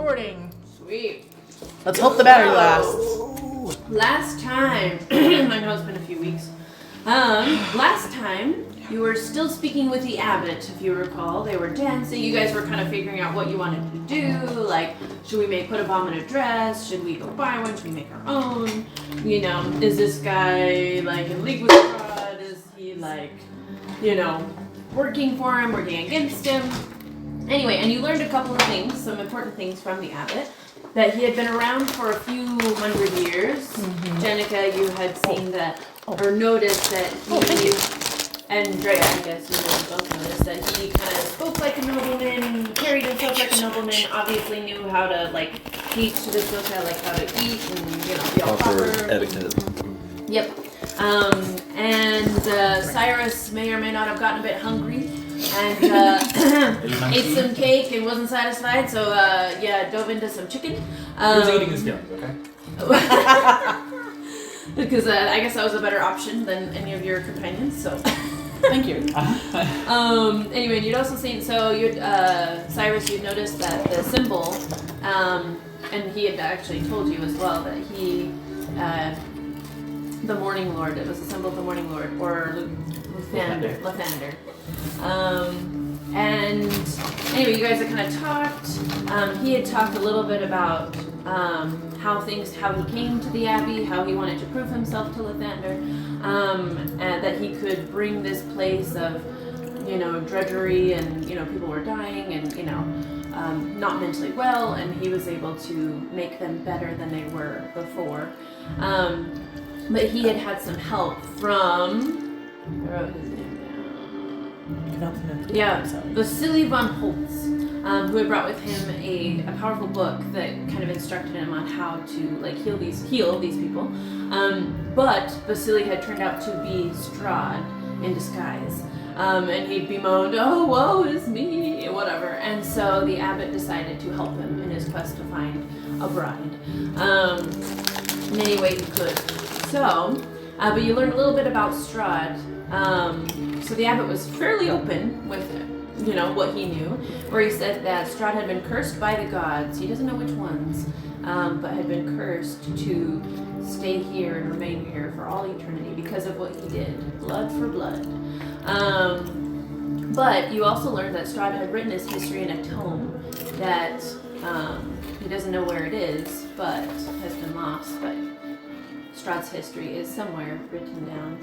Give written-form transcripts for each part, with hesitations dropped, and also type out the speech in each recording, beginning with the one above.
recording. Sweet. Let's hope the battery lasts. Last time, I know it's been a few weeks. Last time, you were still speaking with the abbot, if you recall. They were dancing. You guys were kind of figuring out what you wanted to do. Like, should we put a bomb in a dress? Should we go buy one? Should we make our own? You know, is this guy, like, in league with Strahd? Is he, like, you know, working for him, working against him? Anyway, and you learned a couple of things, some important things from the abbot. That he had been around for a few hundred years. Mm-hmm. Jenica, you had seen that, or noticed that he, and Drea, I guess you both noticed that he kind of spoke like a nobleman, carried himself like a nobleman, obviously knew how to, like, teach to the Soka, like, how to eat and, you know, be all proper. Etiquette. Yep. Cyrus may or may not have gotten a bit hungry. And ate some cake and wasn't satisfied, so dove into some chicken. He was eating his feelings, okay? Because I guess that was a better option than any of your companions. So thank you. Anyway, you'd also seen Cyrus. You'd noticed that the symbol, and he had actually told you as well that he, the Morning Lord. It was a symbol of the Morning Lord, or Lathander. And anyway, you guys had kind of talked. He had talked a little bit about how he came to the Abbey, how he wanted to prove himself to Lathander, and that he could bring this place of, you know, drudgery and, you know, people were dying and, you know, not mentally well, and he was able to make them better than they were before. But he had some help from, I wrote his name down. Yeah, Vasily von Holtz, who had brought with him a powerful book that kind of instructed him on how to, like, heal these people. But Vasily had turned out to be Strahd in disguise. And he bemoaned, "Oh, woe is me," whatever. And so the abbot decided to help him in his quest to find a bride. In any way he could. So, but you learned a little bit about Strahd. So the abbot was fairly open with, you know, what he knew, where he said that Strahd had been cursed by the gods. He doesn't know which ones, but had been cursed to stay here and remain here for all eternity because of what he did, blood for blood. But you also learned that Strahd had written his history in a tome that he doesn't know where it is, but has been lost. But Strahd's history is somewhere written down.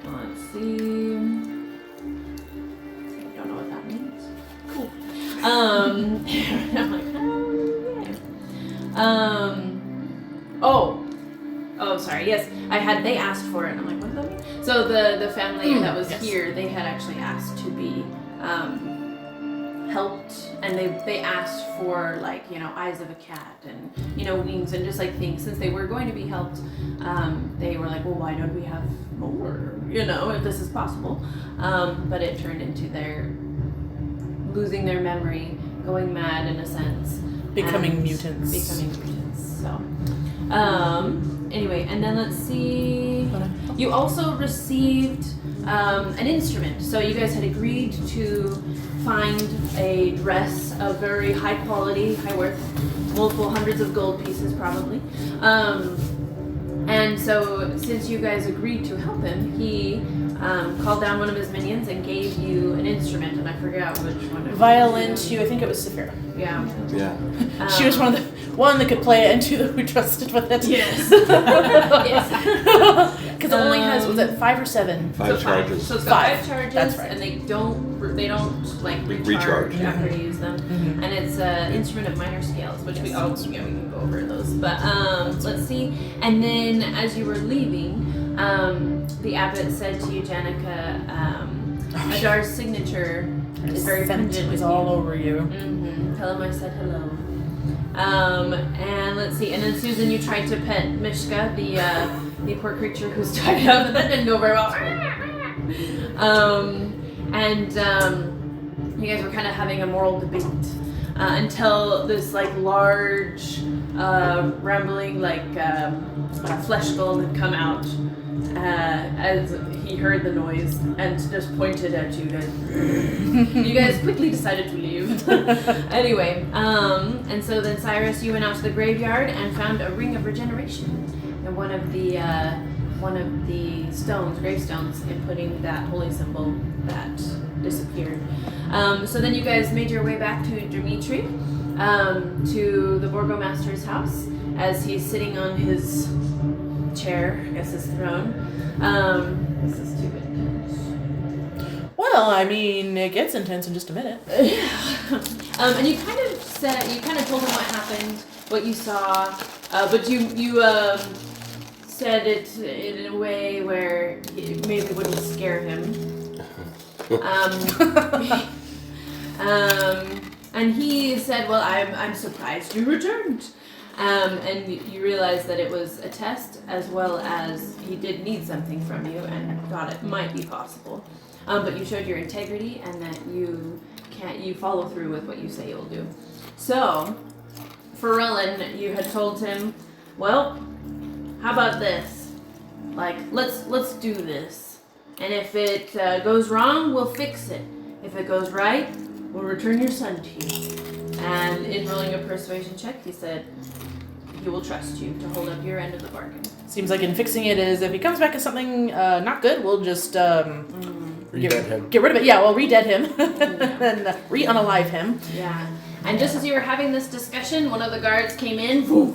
Let's see. I don't know what that means. Cool. I'm like, Oh, sorry. Yes, they asked for it. I'm like, what does that mean? So the family that was here, they had actually asked to be helped, and they asked for, like, you know, eyes of a cat and, you know, wings and just like things. Since they were going to be helped, they were like, well, why don't we have more, you know, if this is possible. But it turned into their losing their memory, going mad in a sense, becoming mutants. So anyway, and then let's see, you also received an instrument. So you guys had agreed to find a dress of very high quality, high worth, multiple hundreds of gold pieces probably. And so since you guys agreed to help him, he called down one of his minions and gave you an instrument, and I forgot which one. Violin to, I think it was Saphira. Yeah. She was one that could play it, and two that we trusted with it. Yes. Yes. Because it only has, was it 5 or 7? 5 charges. So it's got 5 charges, that's right. And they don't like recharge after you use them. Mm-hmm. And it's an instrument of minor scales, which we can go over those. But let's see. And then as you were leaving, the abbot said to you, Jenica, Adar's signature is very pungent with you. All over you. Mm-hmm. Tell him I said hello. And let's see. And then Susan, you tried to pet Mishka, the poor creature who's tied up, but that didn't go very well. You guys were kind of having a moral debate. until this like large, rambling flesh skull had come out as he heard the noise and just pointed at you guys. You guys quickly decided to leave. Anyway, and so then Cyrus, you went out to the graveyard and found a ring of regeneration and one of the gravestones, inputting that holy symbol that disappeared. So then you guys made your way back to Dimitri, to the Burgomaster's house, as he's sitting on his chair, I guess his throne. This is too good. Well, I mean, it gets intense in just a minute. And you kind of told him what happened, what you saw, but you said it in a way where it maybe wouldn't scare him. And he said, "Well, I'm surprised you returned." And you realized that it was a test, as well as he did need something from you and thought it might be possible. But you showed your integrity and that you follow through with what you say you'll do. So, for Rellin, you had told him, "Well, how about this? Like, let's do this. And if it goes wrong, we'll fix it. If it goes right, we'll return your son to you." And in rolling a persuasion check, he said he will trust you to hold up your end of the bargain. Seems like in fixing it is if he comes back as something not good, we'll just Re-dead him. get rid of it. Yeah, we'll re-dead him and re-unalive him. Yeah. And just as you were having this discussion, one of the guards came in, the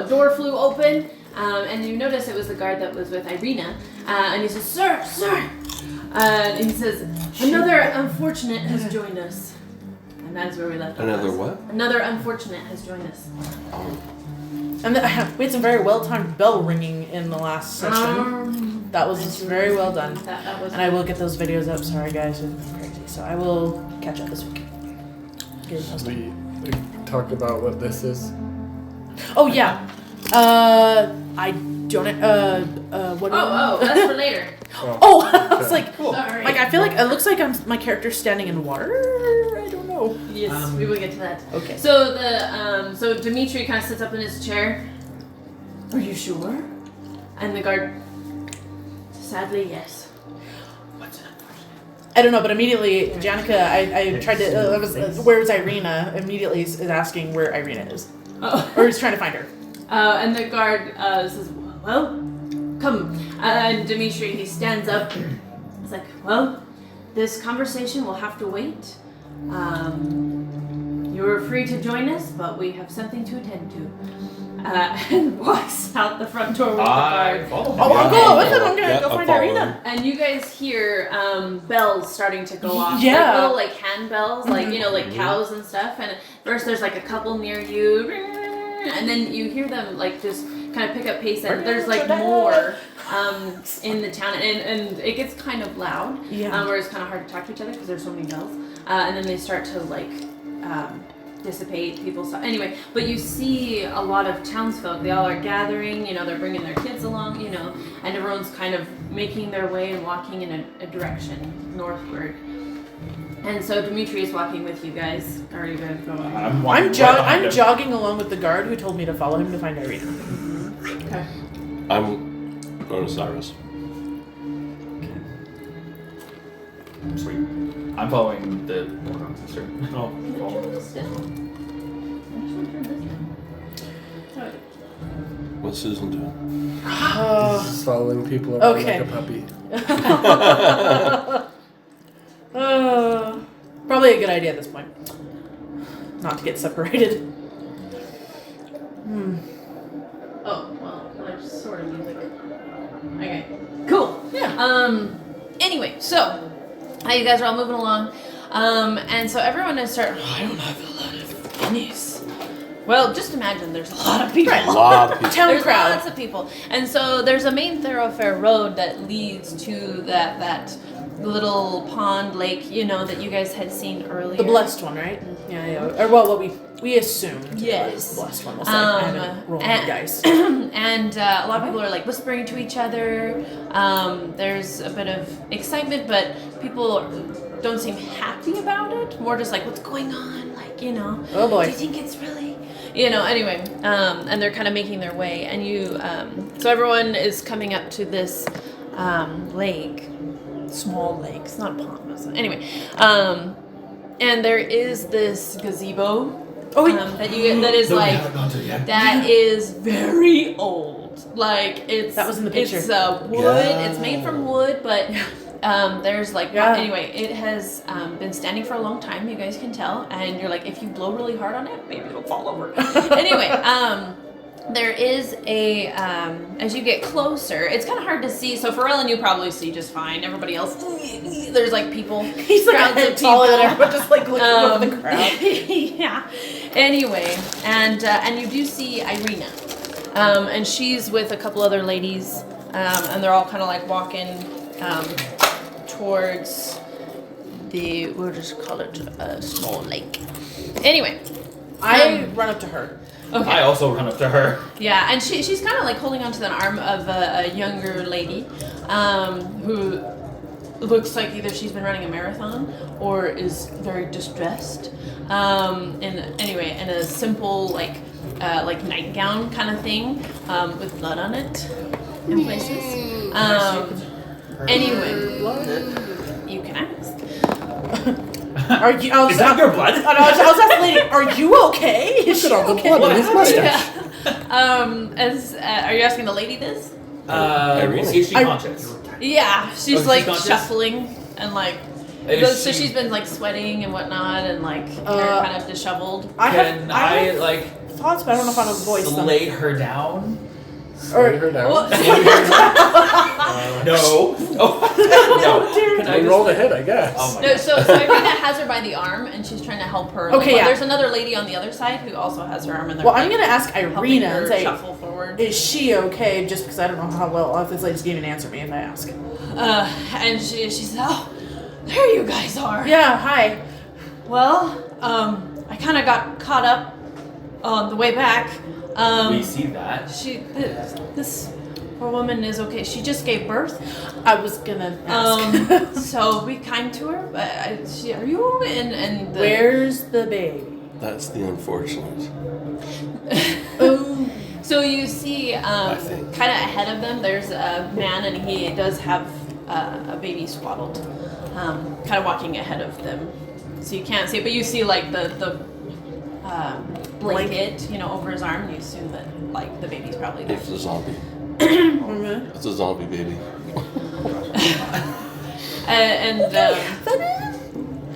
door flew open, and you notice it was the guard that was with Irina, and he says, Sir! And he says, "Another unfortunate has joined us." And that's where we left off. Another what? Another unfortunate has joined us. Oh. And we had some very well-timed bell ringing in the last session. That was very well done. That was And I will get those videos up. Sorry, guys, it's crazy. So I will catch up this week. Get it posted. We talked about what this is. Oh yeah. I don't. What? Oh, that's for later. Oh, I was like, Sorry. like I feel like it looks like my character's standing in water. I don't know. Yes, we will get to that. Okay. So so Dimitri kind of sits up in his chair. "Are you sure?" And the guard, "Sadly, yes." What's it? I don't know, but immediately, Janica, I tried to. Where was Irina? Immediately is asking where Irina is, or he's trying to find her. And the guard says, "Well, come." And Dimitri, he stands up. He's like, "Well, this conversation will have to wait. You're free to join us, but we have something to attend to." And walks out the front door with the guard. Follow him. Oh, I'll go with him. I'm gonna Yeah, go I'll find follow Irina. And you guys hear bells starting to go off. Yeah. Like little hand bells, like, like cows and stuff. And first there's like a couple near you. And then you hear them like just kind of pick up pace. And there's like more in the town. And it gets kind of loud. Yeah. Where it's kind of hard to talk to each other because there's so many bells. And then they start to like dissipate. People stop. Anyway, but you see a lot of townsfolk. They all are gathering. They're bringing their kids along. And everyone's kind of making their way and walking in a direction northward. And so Dimitri is walking with you guys. Are you guys going? I'm jogging along with the guard who told me to follow him to find Irina. Okay. I'm going to Cyrus. Sweet. I'm following the Morgan sister. Oh, What's Susan doing? Just following people around Okay. like a puppy. Probably a good idea at this point. Not to get separated. Oh, well, there's sort of music. Okay. Cool. Yeah. Anyway, so you guys are all moving along. And so everyone is starting. I don't have a lot of pennies. Well, just imagine there's a lot of people. A lot of people. Town There's crowd. lots of people. And so there's a main thoroughfare road that leads to that little pond lake, that you guys had seen earlier. The blessed one, right? Yeah. Or what we assumed. Yes. It was the blessed one. We'll say. I haven't rolled any dice. And a lot of people are like whispering to each other. There's a bit of excitement, but people don't seem happy about it. More just like, what's going on? Like, you know. Oh boy. Do you think it's really? You know. Anyway, and they're kind of making their way, and you. So everyone is coming up to this lake, small lake. It's not a pond. Anyway, and there is this gazebo. Oh, that you get. That is No, we like. haven't gone to it yet. That is very old. Like it's That was in the picture. It's wood. Yeah. It's made from wood, but there's like anyway. It has been standing for a long time. You guys can tell, and you're like, if you blow really hard on it, maybe it'll fall over. Anyway, there is a as you get closer, it's kind of hard to see. So for Ellen, you probably see just fine. Everybody else, there's like people. He's like a crowds of head taller than people. everyone, just like looking over the crowd. Yeah. Anyway, and you do see Irina, and she's with a couple other ladies, and they're all kind of like walking towards we'll just call it a small lake. Anyway, I run up to her. okay. I also run up to her. Yeah, and she's kind of like holding onto the arm of a younger lady, who looks like either she's been running a marathon or is very distressed. And anyway, in a simple like nightgown kind of thing, with blood on it in places. Anyway, you can ask. Are you? Is that your blood? I was asking the lady, are you okay? Is she all the okay? blood on his mustache. Yeah. Are you asking the lady this? Irene. Is she conscious? Yeah, she's she's like conscious? shuffling and like. Is So she- she's been like sweating and whatnot and like hair kind of disheveled. Can I have like thoughts, but I don't know if I know the voice. so- lay her down? Slay her down. Well, No. Oh. No. Can I I just, rolled ahead, I guess. Oh my no, god. so Irina has her by the arm and she's trying to help her. Okay, yeah. There's another lady on the other side who also has her arm in there. Well, I'm gonna ask helping Irina her and say, shuffle forward. is she okay? Just because I don't know how well if this lady's going to answer me if I ask. And she said, "Oh, there you guys are." Yeah. Hi. Well, I kind of got caught up on the way back. We see that. This poor woman is okay. She just gave birth. I was gonna ask. So be kind to her. But are you? And Where's the baby? That's the unfortunate. Oh. So you see, I think. kind of ahead of them, there's a man, and he does have a baby swaddled, kind of walking ahead of them. So you can't see, but you see like the blanket, over his arm. And you assume that like the baby's probably there. It's a zombie. Mhm. It's a zombie baby.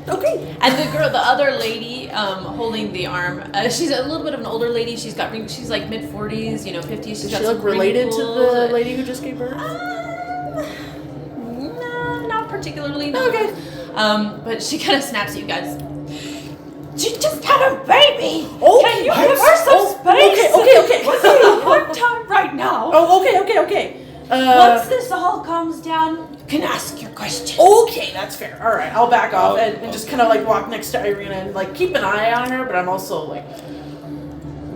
Okay. And the other lady, holding the arm, she's a little bit of an older lady. She's got wrinkles. She's like mid 40s, 50s. She's Does got she some look related to wrinkles. the lady who just gave birth? No, not particularly. No. Okay. But she kind of snaps at you guys. She just had a baby. Oh, Can you give her some space? Okay. We're having a hard time right now. Oh, okay. Once this all calms down, you can ask your questions. Okay, that's fair. All right, I'll back off and just okay. kind of like walk next to Irina and like keep an eye on her, but I'm also like,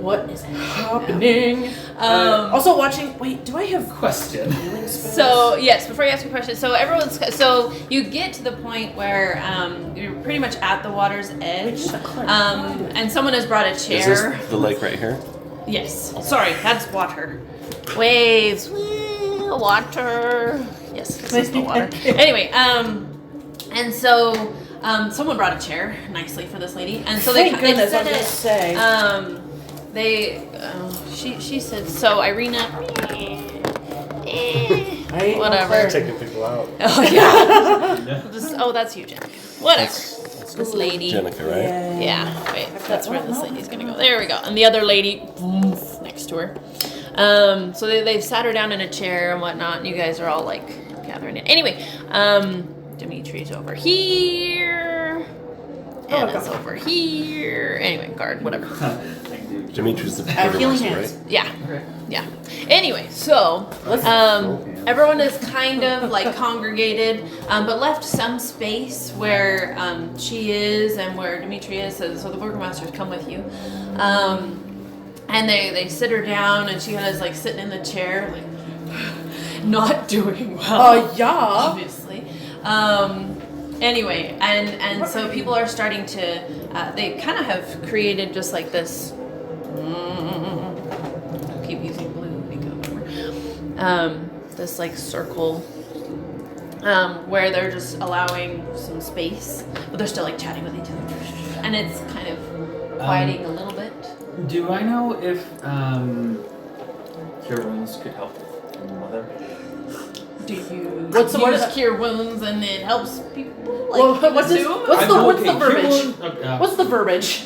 what is happening? Also watching. Wait, do I have Question. healing spells? So yes, before you ask your question, so you get to the point where you're pretty much at the water's edge, and someone has brought a Is chair. this the lake right here? Yes. Sorry, that's water. Waves. Water. Yes, this is the water. Anyway, and so someone brought a chair nicely for this lady, and so Thank they goodness, I set was it. gonna say. She said so. Irina. I ain't no Whatever. cleric. Taking people out. Oh yeah. That's you, Jen. Whatever. This lady. Jenica, right? Yeah, wait, that's where this lady's gonna go. There we go. And the other lady, next to her. So they've sat her down in a chair and whatnot, and you guys are all like gathering in. Anyway, Dimitri's over here. Anna's over here. Anyway, guard, whatever. Dimitri's the I have healing quartermaster, hands. right? Yeah. Yeah. Anyway, so everyone is kind of like congregated, but left some space where she is and where Dimitri is. So the burgomasters come with you, and they sit her down, and she kind of is like sitting in the chair, like not doing well. Yeah. Obviously. Anyway, and so people are starting to, they kind of have created just like this, I'll keep using blue because this like circle, where they're just allowing some space, but they're still like chatting with each other. And it's kind of quieting a little bit. Do I know if cure wounds could help Mother? Do you What's the word? cure wounds and it helps people? Like, Well, what's the cure verbiage? wounds- What's the verbiage?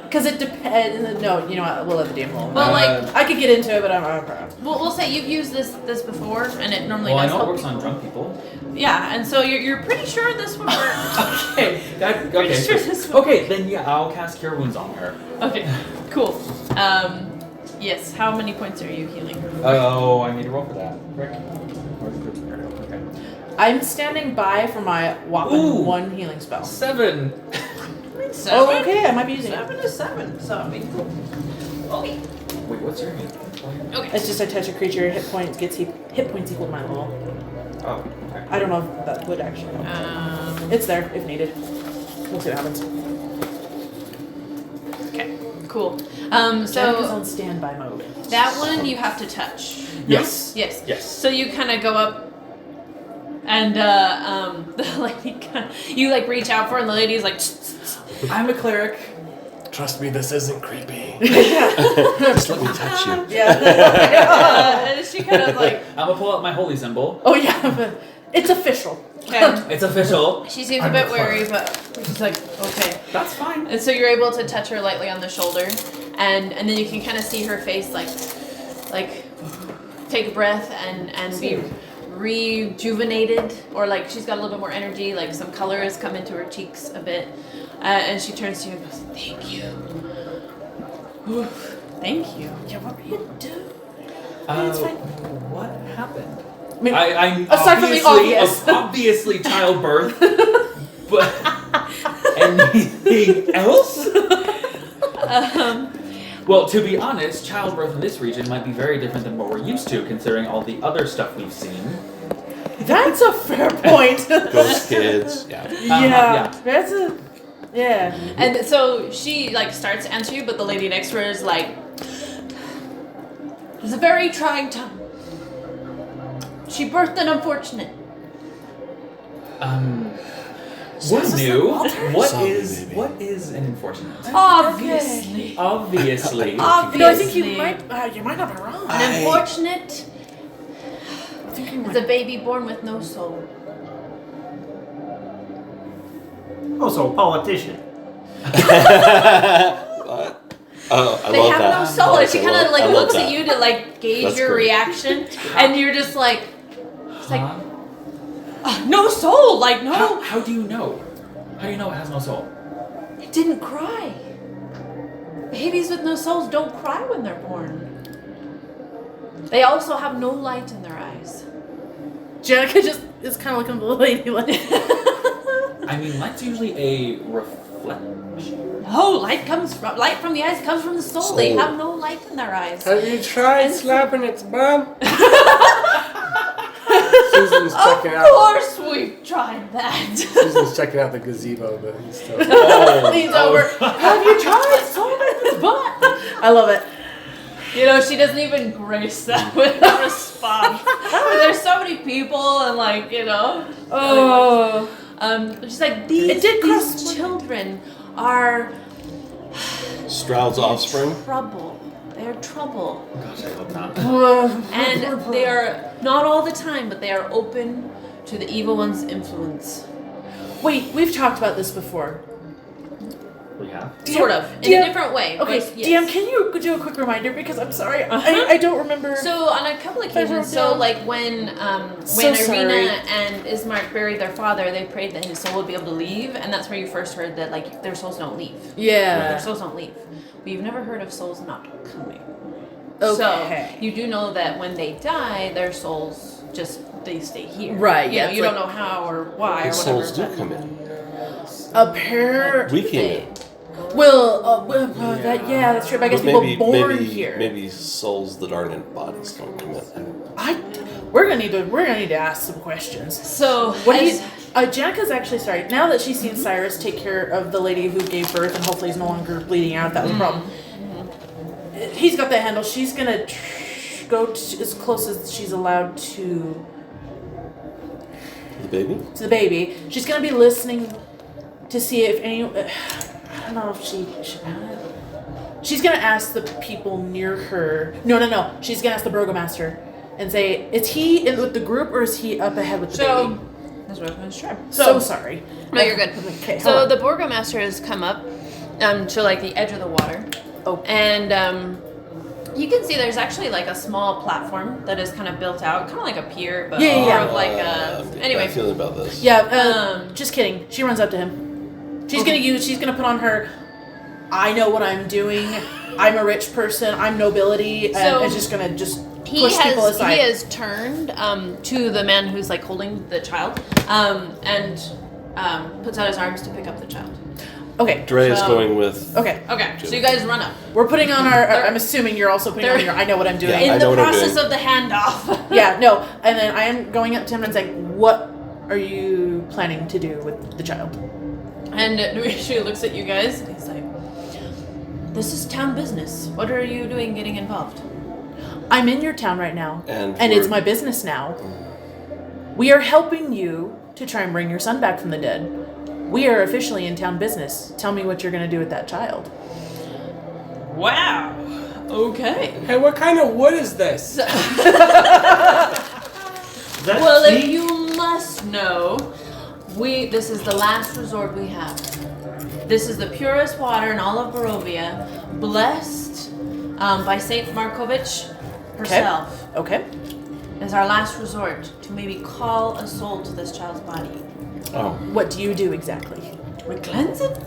Because it depends. No, you know what? We'll let the DM roll. Well, like, I could get into it, but I'm we'll say you've used this before, and it normally Well, I does know it help works people. on drunk people. Yeah, and so you're pretty sure this would work. Okay, Pretty sure this would okay, then yeah, I'll cast cure wounds on her. Okay, cool. Yes. How many points are you healing? Oh, I need to roll for that. Rick. Where's the group scenario? Okay. I'm standing by for my whopping Ooh. 1 healing spell. 7. Oh, okay. I might be using it. 7 is 7, so I mean, cool. Okay. Wait, what's your name? Okay. It's just I touch a creature, hit points gets hit points equal to my level. Oh, okay. I don't know if that would actually help. It's there if needed. We'll see what happens. Okay. Cool. Janica's So on standby mode. that one you have to touch. Yes. Yes. Yes. So you kind of go up, and the lady you like reach out for, and the lady's like, I'm a cleric. Trust me, this isn't creepy. Just let me touch you. and she kind of like, I'm gonna pull out my holy symbol. Oh yeah, but it's official. okay. It's official. She seems a bit wary, but she's like, okay. That's fine. And so you're able to touch her lightly on the shoulder, and then you can kind of see her face like take a breath and be rejuvenated, or like she's got a little bit more energy, like some color has come into her cheeks a bit, and she turns to you and goes, "Thank you." Oof, thank you. Yeah, what were you doing? It's fine. What happened? I mean, I'm aside from the obvious. obviously childbirth, but anything else? Well, to be honest, childbirth in this region might be very different than what we're used to, considering all the other stuff we've seen. That's a fair point. Ghost kids. Yeah. Yeah, that's a yeah. And so she like starts to answer you, but the lady next to her is like, "It's a very trying time. She birthed an unfortunate." We're new. What Sorry, is baby. what is an unfortunate? Obviously. Obviously. No, I think you Obviously. might not be wrong. An unfortunate I think you is might. a baby born with no soul. Also a politician. What? Oh, I They love have that. no soul, and she I kind of love- like I love looks that. at you to like gauge That's your great. reaction, and you're just like, it's like, Huh? no soul, like no, How do you know? How do you know it has no soul? it didn't cry. Babies with no souls don't cry when they're born. They also have no light in their eyes. Janica just is kind of looking at the lady like. I mean, light's usually a reflection. No, light from the eyes comes from the soul. They Soul. have no light in their eyes. Have you tried slapping its bum? Susan's Of checking out. course, we've tried that. Susan's checking out the gazebo, but he's still. Leans over. Have you tried someone's butt? I love it. You know, she doesn't even grace that with a response. There's so many people, and like, you know. Oh. She's like, these children are Stroud's offspring. trouble. They're trouble. Gosh, I hope not. And they are, not all the time, but they are open to the evil one's influence. Wait, we've talked about this before. We have. Sort of. In DM a different way. Okay, but yes. DM, can you do a quick reminder? Because I'm sorry, I don't remember. So on a couple occasions, so like when So Irina sorry. and Ismark buried their father, they prayed that his soul would be able to leave, and that's where you first heard that like their souls don't leave. Yeah. Their souls don't leave. But you've never heard of souls not coming. Okay. So you do know that when they die, their souls they stay here. Right, You yeah, know, it's you like- don't know how or why or His whatever. souls do but- come in. Apparently. We came in. Well, that's true. But I guess But people born here. Maybe souls that aren't in bodies don't come in. We're gonna need to ask some questions. So What do as, you? Janica's actually sorry. Now that she's seen Cyrus take care of the lady who gave birth and hopefully is no longer bleeding out, that was a problem. He's got that handle. She's gonna go as close as she's allowed to The baby? the baby. She's gonna be listening to see if any. I don't know if she she's gonna ask the people near her. No. She's gonna ask the burgomaster and say, "Is he in with the group or is he up ahead with the baby?" That's what I was going to try. So sorry. No, you're good. Okay. So hold on. the burgomaster has come up to like the edge of the water. Oh. And you can see there's actually like a small platform that is kind of built out, kind of like a pier, but Yeah. more of like I'm a. Anyway. feeling about this. Yeah. Just kidding. She runs up to him. She's gonna put on her. I know what I'm doing. I'm a rich person. I'm nobility, and So, it's just gonna push people aside. He has turned to the man who's like holding the child and puts out his arms to pick up the child. Okay. Dre is So- going with. Okay. Okay, so you guys run up. We're putting on our. I'm assuming you're also putting on your. I know what I'm doing. Yeah. I In know the what I'm process doing. of the handoff. Yeah, no. And then I am going up to him and saying, "What are you planning to do with the child?" And Dimitri looks at you guys and he's like, "This is town business. What are you doing getting involved?" I'm in your town right now, And it's we're- my business now. We are helping you to try and bring your son back from the dead. We are officially in town business. Tell me what you're going to do with that child. Wow. Okay. Hey, what kind of wood is this? Is that Well, if tea? you must know, this is the last resort we have. This is the purest water in all of Barovia, blessed by Saint Markovich herself. Okay. Is our last resort to maybe call a soul to this child's body. Oh. What do you do exactly? We cleanse it.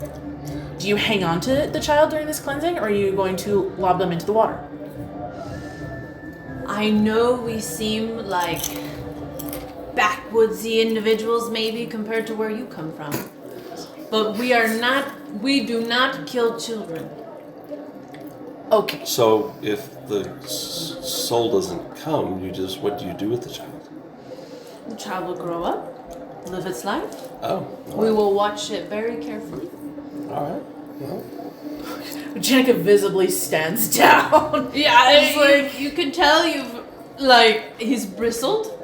Do you hang on to the child during this cleansing, or are you going to lob them into the water? I know we seem like backwoodsy individuals maybe compared to where you come from. But we do not kill children. Okay. So if the soul doesn't come, what do you do with the child? The child will grow up, live its life. Oh. We will watch it very carefully. All right. Well, Janica visibly stands down. Yeah, it's like you can tell he's bristled.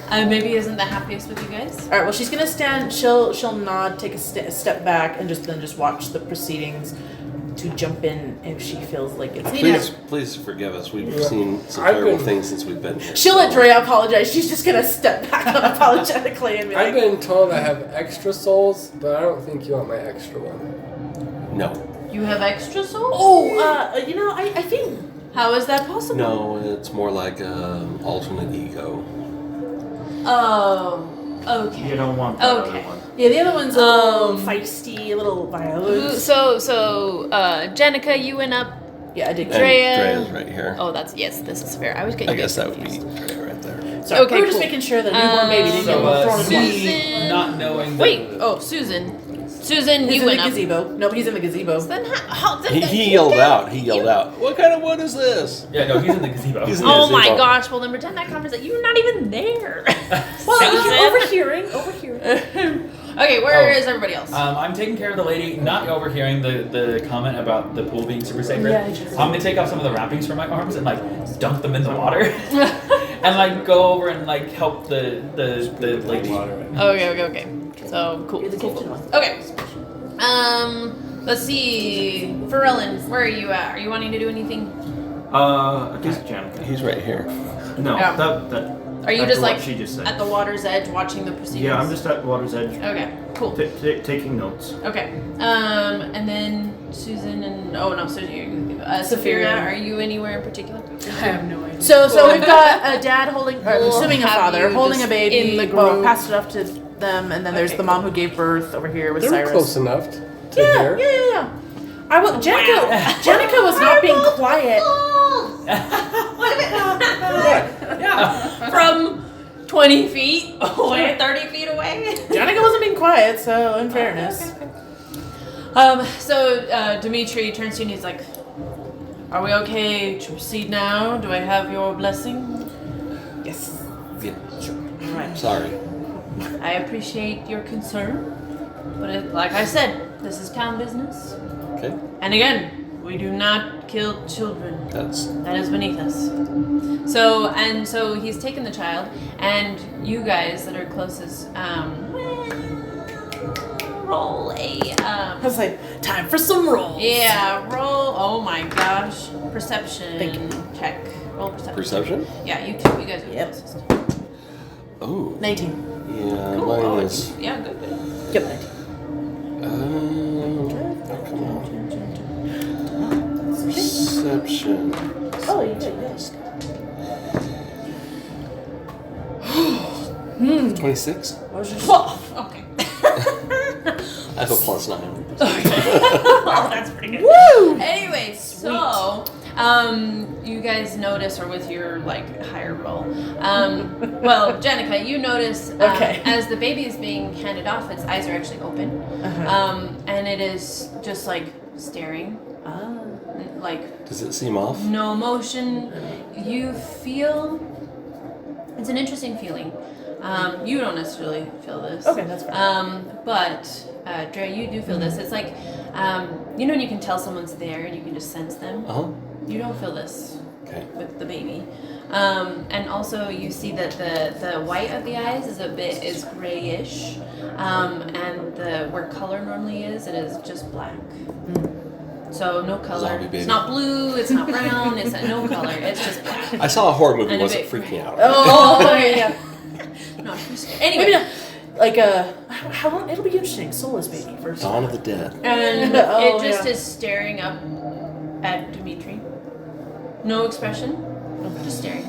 And maybe isn't the happiest with you guys. All right. Well, she's gonna stand. She'll nod, take a step back, and just watch the proceedings. To jump in if she feels like it's needed. please forgive us. We've seen some I've terrible been- things since we've been here. She'll let Drea apologize. She's just gonna step back unapologetically and be I've like, been told I have extra souls, but I don't think you want my extra one. No. You have extra souls? "Oh, I think How is that possible? No, it's more like an alternate ego. Oh, okay. You don't want that Okay. other one. yeah, the other one's a little feisty, a little violent. So, Jenica, you went up. Yeah, I did. And Drea. Drea's right here. Oh, yes, this is fair. I was getting. I guess that would be confused. Drea right there. So Okay, we were just cool. making sure that newborn baby didn't get thrown in the water. Susan. not knowing that Wait. Oh, Susan. Susan, He's you in went the up. gazebo. Nope, he's in the gazebo. Then how? He yelled out. He yelled out. What kind of wood is this? Yeah, no, he's in the gazebo. He's in the Oh my gazebo. gosh! Well, then pretend that conversation. You're not even there. Well, Susan. overhearing. Okay, where is everybody else? I'm taking care of the lady, not overhearing the comment about the pool being super sacred. Yeah, interesting. I'm gonna take off some of the wrappings from my arms and dunk them in the water, and go over and help the lady. Okay. So cool. You're the gifted one. Okay. Let's see. Ferelin, where are you at? Are you wanting to do anything? Attack Janica. He's right here. No, Yeah. that. Are you after just what she just said. at the water's edge watching the proceedings? Yeah, I'm just at water's edge, Okay, cool. taking notes. Okay. And then Susan and Susan, Saphira, are you anywhere in particular? I have no idea. So we've got a dad holding, or I'm We'll assuming a have father, you holding a just baby. in the Well, group. passed it off to them, and then there's Okay, the mom who gave birth over here with They were Cyrus. close enough to Yeah. hear. Janica was not being quiet. Yeah. From 20 feet away, 30 feet away? Janica wasn't being quiet, so in fairness. So Dimitri turns to you and he's like, are we okay to proceed now? Do I have your blessing? Yes. Yeah, sure. Right. Sorry. I appreciate your concern, but like I said, this is town business. Okay. And again, we do not kill children. That is beneath us. So he's taken the child, and you guys that are closest, roll a. I was like, time for some rolls. Yeah, roll. Oh my gosh, perception Thank you. check. Roll perception. Perception? Yeah, you two. You guys are Yep. closest. Oh. 19. Yeah, Cool. mine Oh, is. yeah, good. Yep, 19. Come on. Perception. Oh, you did, yes. 26? Whoa, okay. I have a +9. Oh, that's pretty good. Woo! Anyway, so you guys notice, or with your like higher roll, well, Jenica, you notice Okay. as the baby is being handed off, its eyes are actually open, and it is just like staring, like Does it seem off? no emotion. You feel it's an interesting feeling. You don't necessarily feel this. Okay, that's fine. But Dre, you do feel this. It's like you know when you can tell someone's there and you can just sense them. You don't feel this Okay. with the baby. And also you see that the white of the eyes is grayish, and where color normally is, it is just black. So no color. Zombie baby. It's not blue. It's not brown. It's no color. It's just black. I saw a horror movie, And a wasn't bit freaking green. out. Oh, yeah. No, I'm scared. Anyway, Maybe not. Like, how long? It'll be interesting. Soulless baby first. Dawn of the Dead. and Oh, it just yeah. is staring up at Dimitri. No expression, just staring.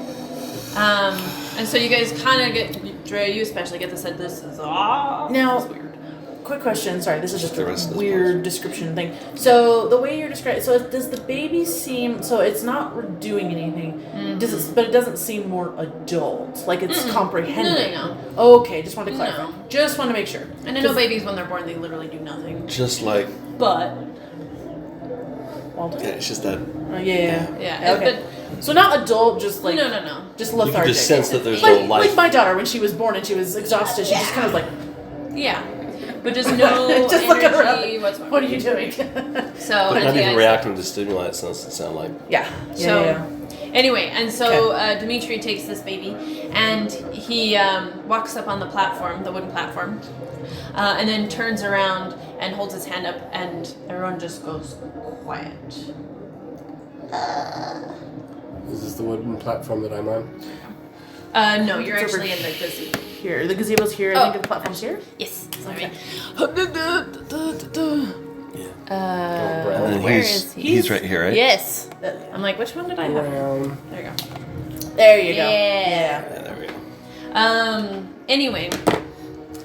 And so you guys kind of get, Dre, you especially get the sense this is Now, this is weird. quick question. Sorry, this is just The rest a of this weird part. description thing. So the way you're describing, so does the baby seem? So it's not doing anything. Does it? But it doesn't seem more adult. Like it's comprehending. No. Okay, just wanted to clarify. No. Just want to make sure. And I know babies when they're born they literally do nothing. Just like, But Walter. yeah, it's just that yeah, Okay. So not adult, just like no. just you lethargic. can just sense that there's no like, life. like my daughter when she was born and she was exhausted, she just kind of like, Yeah, but just no Just look at her energy whatsoever. what are you doing? So but and not the even eyes- reacting to stimuli, it sound like. yeah. So anyway, and so Dimitri takes this baby and he walks up on the platform, the wooden platform, and then turns around and holds his hand up, and everyone just goes quiet. Is this the wooden platform that I'm on? No, you're It's over actually in the gazebo. Here, the gazebo's here. I think the platform's here. Yes, sorry. And then where he's, is he? He's right here, right? Yes. I'm like, which one did I have? Brown. There you go. There you go. Yeah. Yeah, there we go. Anyway,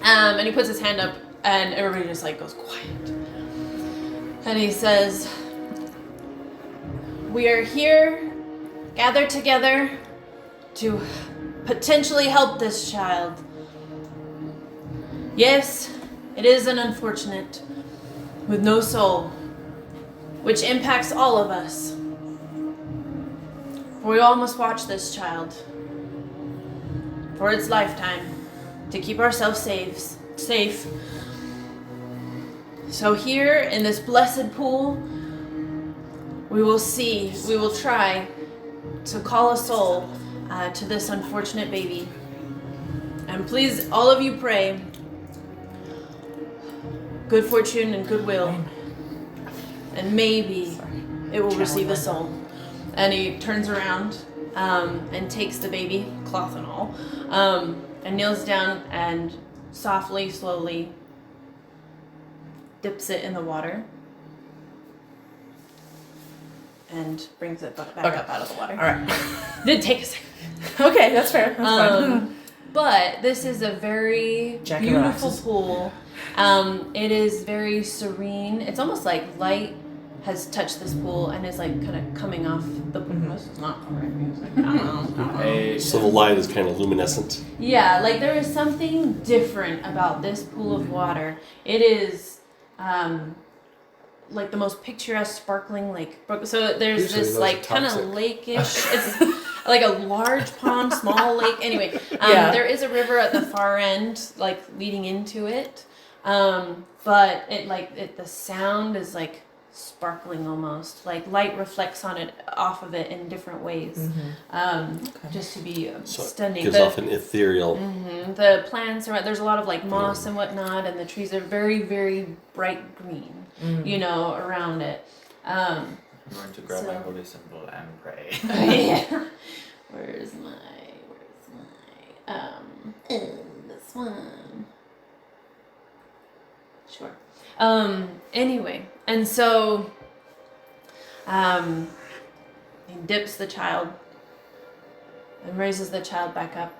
and he puts his hand up, and everybody just like goes quiet. And he says, "We are here, gathered together, to potentially help this child. Yes, it is an unfortunate, with no soul, which impacts all of us. For we all must watch this child for its lifetime to keep ourselves safe. So here in this blessed pool, we will try to call a soul to this unfortunate baby. And please, all of you pray good fortune and goodwill, and maybe it will receive a soul." And he turns around and takes the baby, cloth and all, and kneels down and softly, slowly dips it in the water and brings it back up out of the water. All right. Did take a second. Okay, that's fair. That's fine. But this is a very Jack and beautiful Rocks. pool. It is very serene. It's almost like light has touched this pool and is like kind of coming off the pool. This is not correct music. I don't know. So the light is kind of luminescent. Yeah, like there is something different about this pool of water. It is like the most picturesque, sparkling lake. So there's Usually this those like are kind of toxic. lakeish. It's like a large pond, small lake. Anyway, Yeah. there is a river at the far end, like leading into it. But the sound is like sparkling almost, like light reflects on it, off of it in different ways. Just to be So it stunning. gives off an ethereal. The plants around, there's a lot of like moss and whatnot, and the trees are very, very bright green, you know, around it. I'm going to grab my So- holy symbol and pray. Yeah. Where's my this one. Sure. Anyway, and so he dips the child and raises the child back up.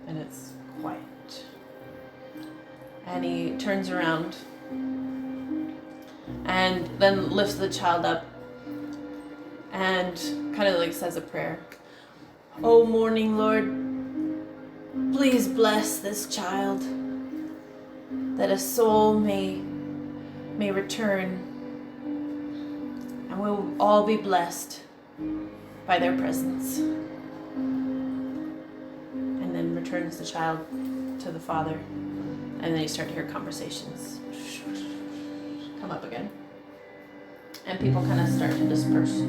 And it's quiet. And he turns around and then lifts the child up and kind of like says a prayer. Oh, morning Lord, please bless this child, that a soul may return, and we'll all be blessed by their presence. And then returns the child to the father, and then you start to hear conversations come up again. And people kind of start to disperse.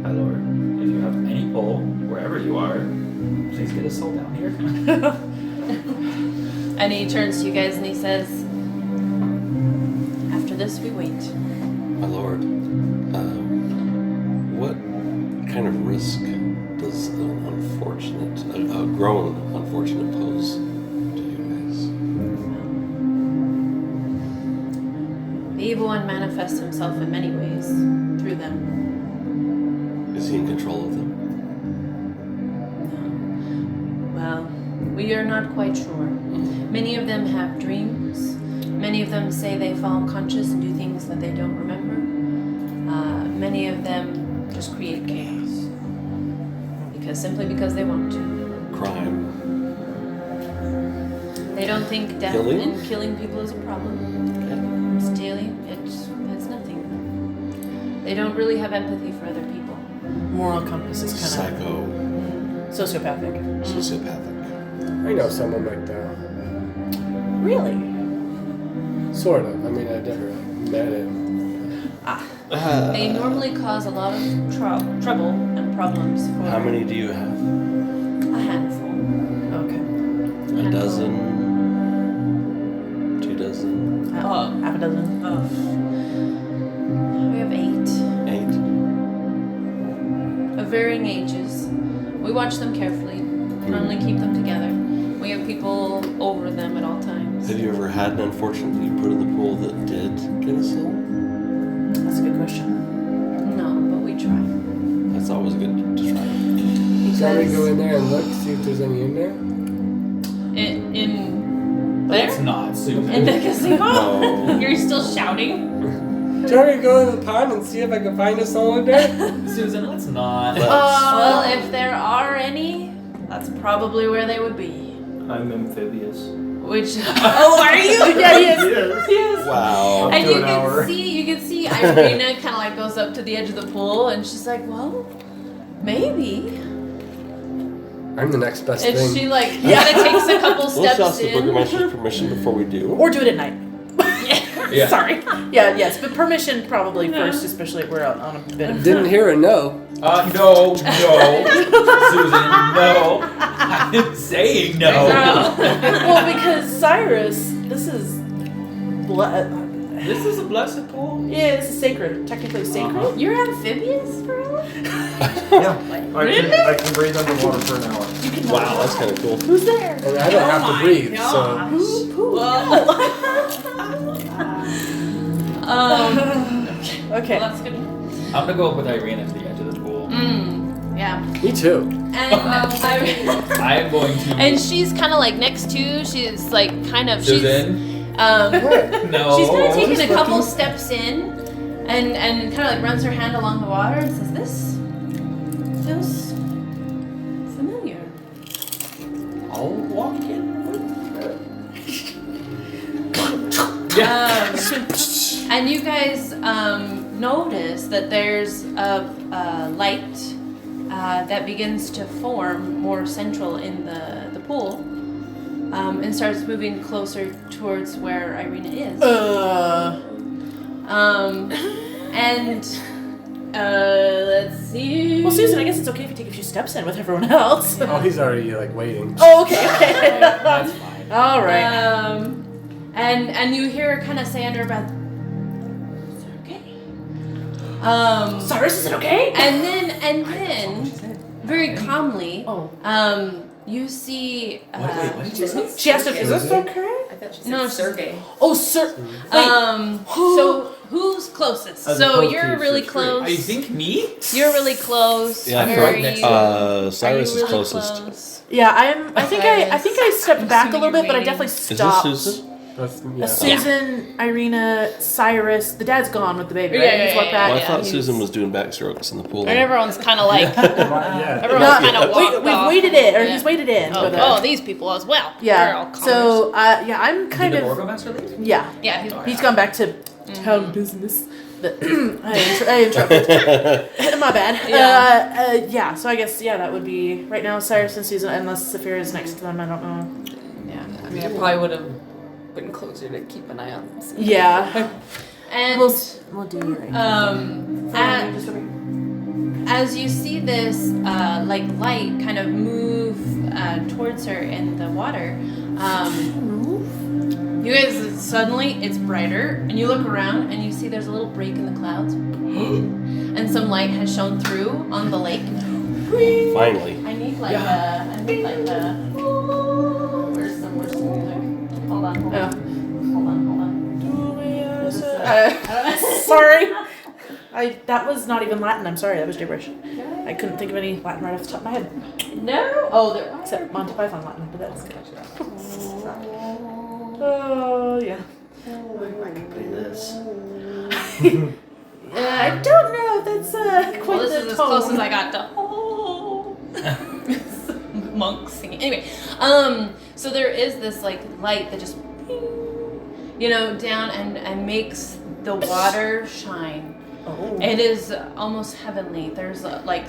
My lord, if you have any pull, wherever you are, please get us all down here. And he turns to you guys and he says, after this we wait. My lord, what kind of risk does a grown unfortunate pose to you guys? The evil one manifests himself in many ways through them. Is he in control of them? Well, we are not quite sure. Many of them have dreams. Many of them say they fall unconscious and do things that they don't remember. Many of them just create chaos. Simply because they want to. Crime. They don't think death Killing? and killing people is a problem. Stealing, it's nothing. They don't really have empathy for other people. Moral compass is kind Psycho. of sociopathic. Sociopathic. I know someone like that. Really? Sort of. I mean, I never met him. They normally cause a lot of trouble and problems for How many do you have? a handful. Okay. A dozen? 2 dozen? Half a dozen. We have 8 8? of varying ages. We watch them carefully and only keep them together. We have people over them at all times. Have you ever had an unfortunate that you put in the pool that did get a soul? That's a good question. No, but we try. That's always good to try. Shall we go in there and look, see if there's any in there? In there? It's not, Susan. In the casino? No. You're still shouting? Shall we go to the pond and see if I can find a soul in there? Susan, let's not. Well, if there are any, that's probably where they would be. I'm amphibious. Which? Oh, are you? Yeah, he is. Yes. Wow. And to you an hour. can see Irina kind of like goes up to the edge of the pool, and she's like, "Well, maybe." I'm the next best And thing. she like kind of takes a couple We'll steps ask the in. Burgermeister's permission before we do. Or do it at night. Yeah. Sorry. Yeah, yes, but permission probably first, especially if we're out on a bit of. Didn't hear a no. No, Susan, no. I'm saying no. Well, because Cyrus, this is. This is a blessed pool. Yeah, this is sacred. Technically sacred. You're amphibious, bro? Yeah. I can breathe underwater for an hour. You can Wow, that's kind of cool. Who's there? And I don't have to breathe, so. Okay. Well, that's good. I'm gonna go up with Irene to the edge of the pool. Yeah. Me too. And I am going to. and she's kind of like next to. She's like kind of. Susan, What? no. She's kind of taking Just a couple looking. steps in, and kind of like runs her hand along the water and says, "This feels familiar." I'll walk in with And you guys, notice that there's a light that begins to form more central in the pool, and starts moving closer towards where Irina is. And let's see. Well, Susan, I guess it's okay if you take a few steps in with everyone else. Oh, he's already like waiting. Oh, okay. That's fine. All right. And you hear her kind of say under her breath, "Is it okay?" Cyrus, is it okay? And then, very calmly, you see. What did you say? She asked him, "Is this okay?" I thought she said No, Sergey. Oh, sir. So who's closest? As So opposed you're to really Strahd. close. Oh, you think me? You're really close. Yeah, I Are feel like you- Cyrus are you is really closest. close? Yeah, I think I stepped back a little bit, but I definitely Is this stopped. Susan? That's, Susan, Irina, Cyrus. The dad's gone with the baby, right? Yeah, He's walked back. Well, I thought he's- Susan was doing backstroke in the pool. And everyone's kind of like, Yeah. everyone's kind of walked We've off. waited in, or Yeah. he's waited in. Oh, but, these people as well. They're all yeah. comers. So, I'm Did kind the of. Burgomaster leave? Yeah. Yeah, He's gone back to town business. But I interrupted. My bad. Yeah. So I guess that would be right now Cyrus and Susan, unless Saphira is next to them. I don't know. Yeah, I mean, I probably would have been closer to keep an eye on them. Yeah. And We'll do it right now. as you see this light kind of move towards her in the water, you guys suddenly it's brighter, and you look around and you see there's a little break in the clouds, and some light has shone through on the lake. Finally. I need like a. Where's the music? Hold on. This is, Sorry. That was not even Latin. I'm sorry. That was gibberish. I couldn't think of any Latin right off the top of my head. no. Oh, there. Except Monty Python Latin, but that's. Oh, yeah. I can play this. I don't know if that's quite Well, this the is as tone. close as I got to. Oh. Monks singing. Anyway, so there is this light that just, down and makes the water shine. Oh. It is almost heavenly. There's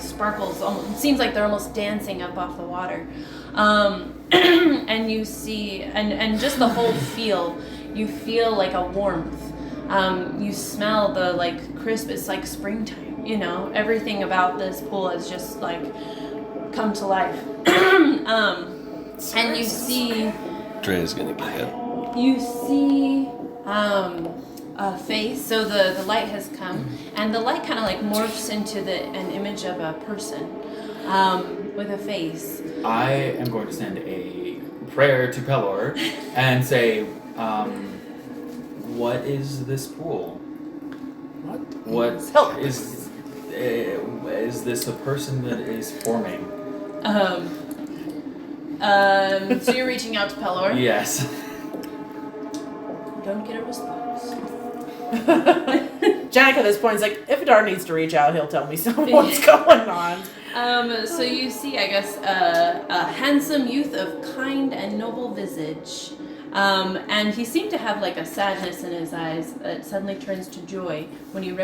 sparkles. It seems like they're almost dancing up off the water. And you see, and just the whole feel, you feel like a warmth. You smell the crisp. It's like springtime. Everything about this pool has just come to life. And you see. Dre's gonna get it. You see a face. So the light has come, and the light kind of morphs into an image of a person with a face. I am going to send a prayer to Pelor and say, what is this pool? What is this a person that is forming? So you're reaching out to Pelor. Yes. Don't get a response. Jack at this point is like, if Adar needs to reach out, he'll tell me what's going on. So you see, I guess, a handsome youth of kind and noble visage. And he seemed to have a sadness in his eyes that suddenly turns to joy when he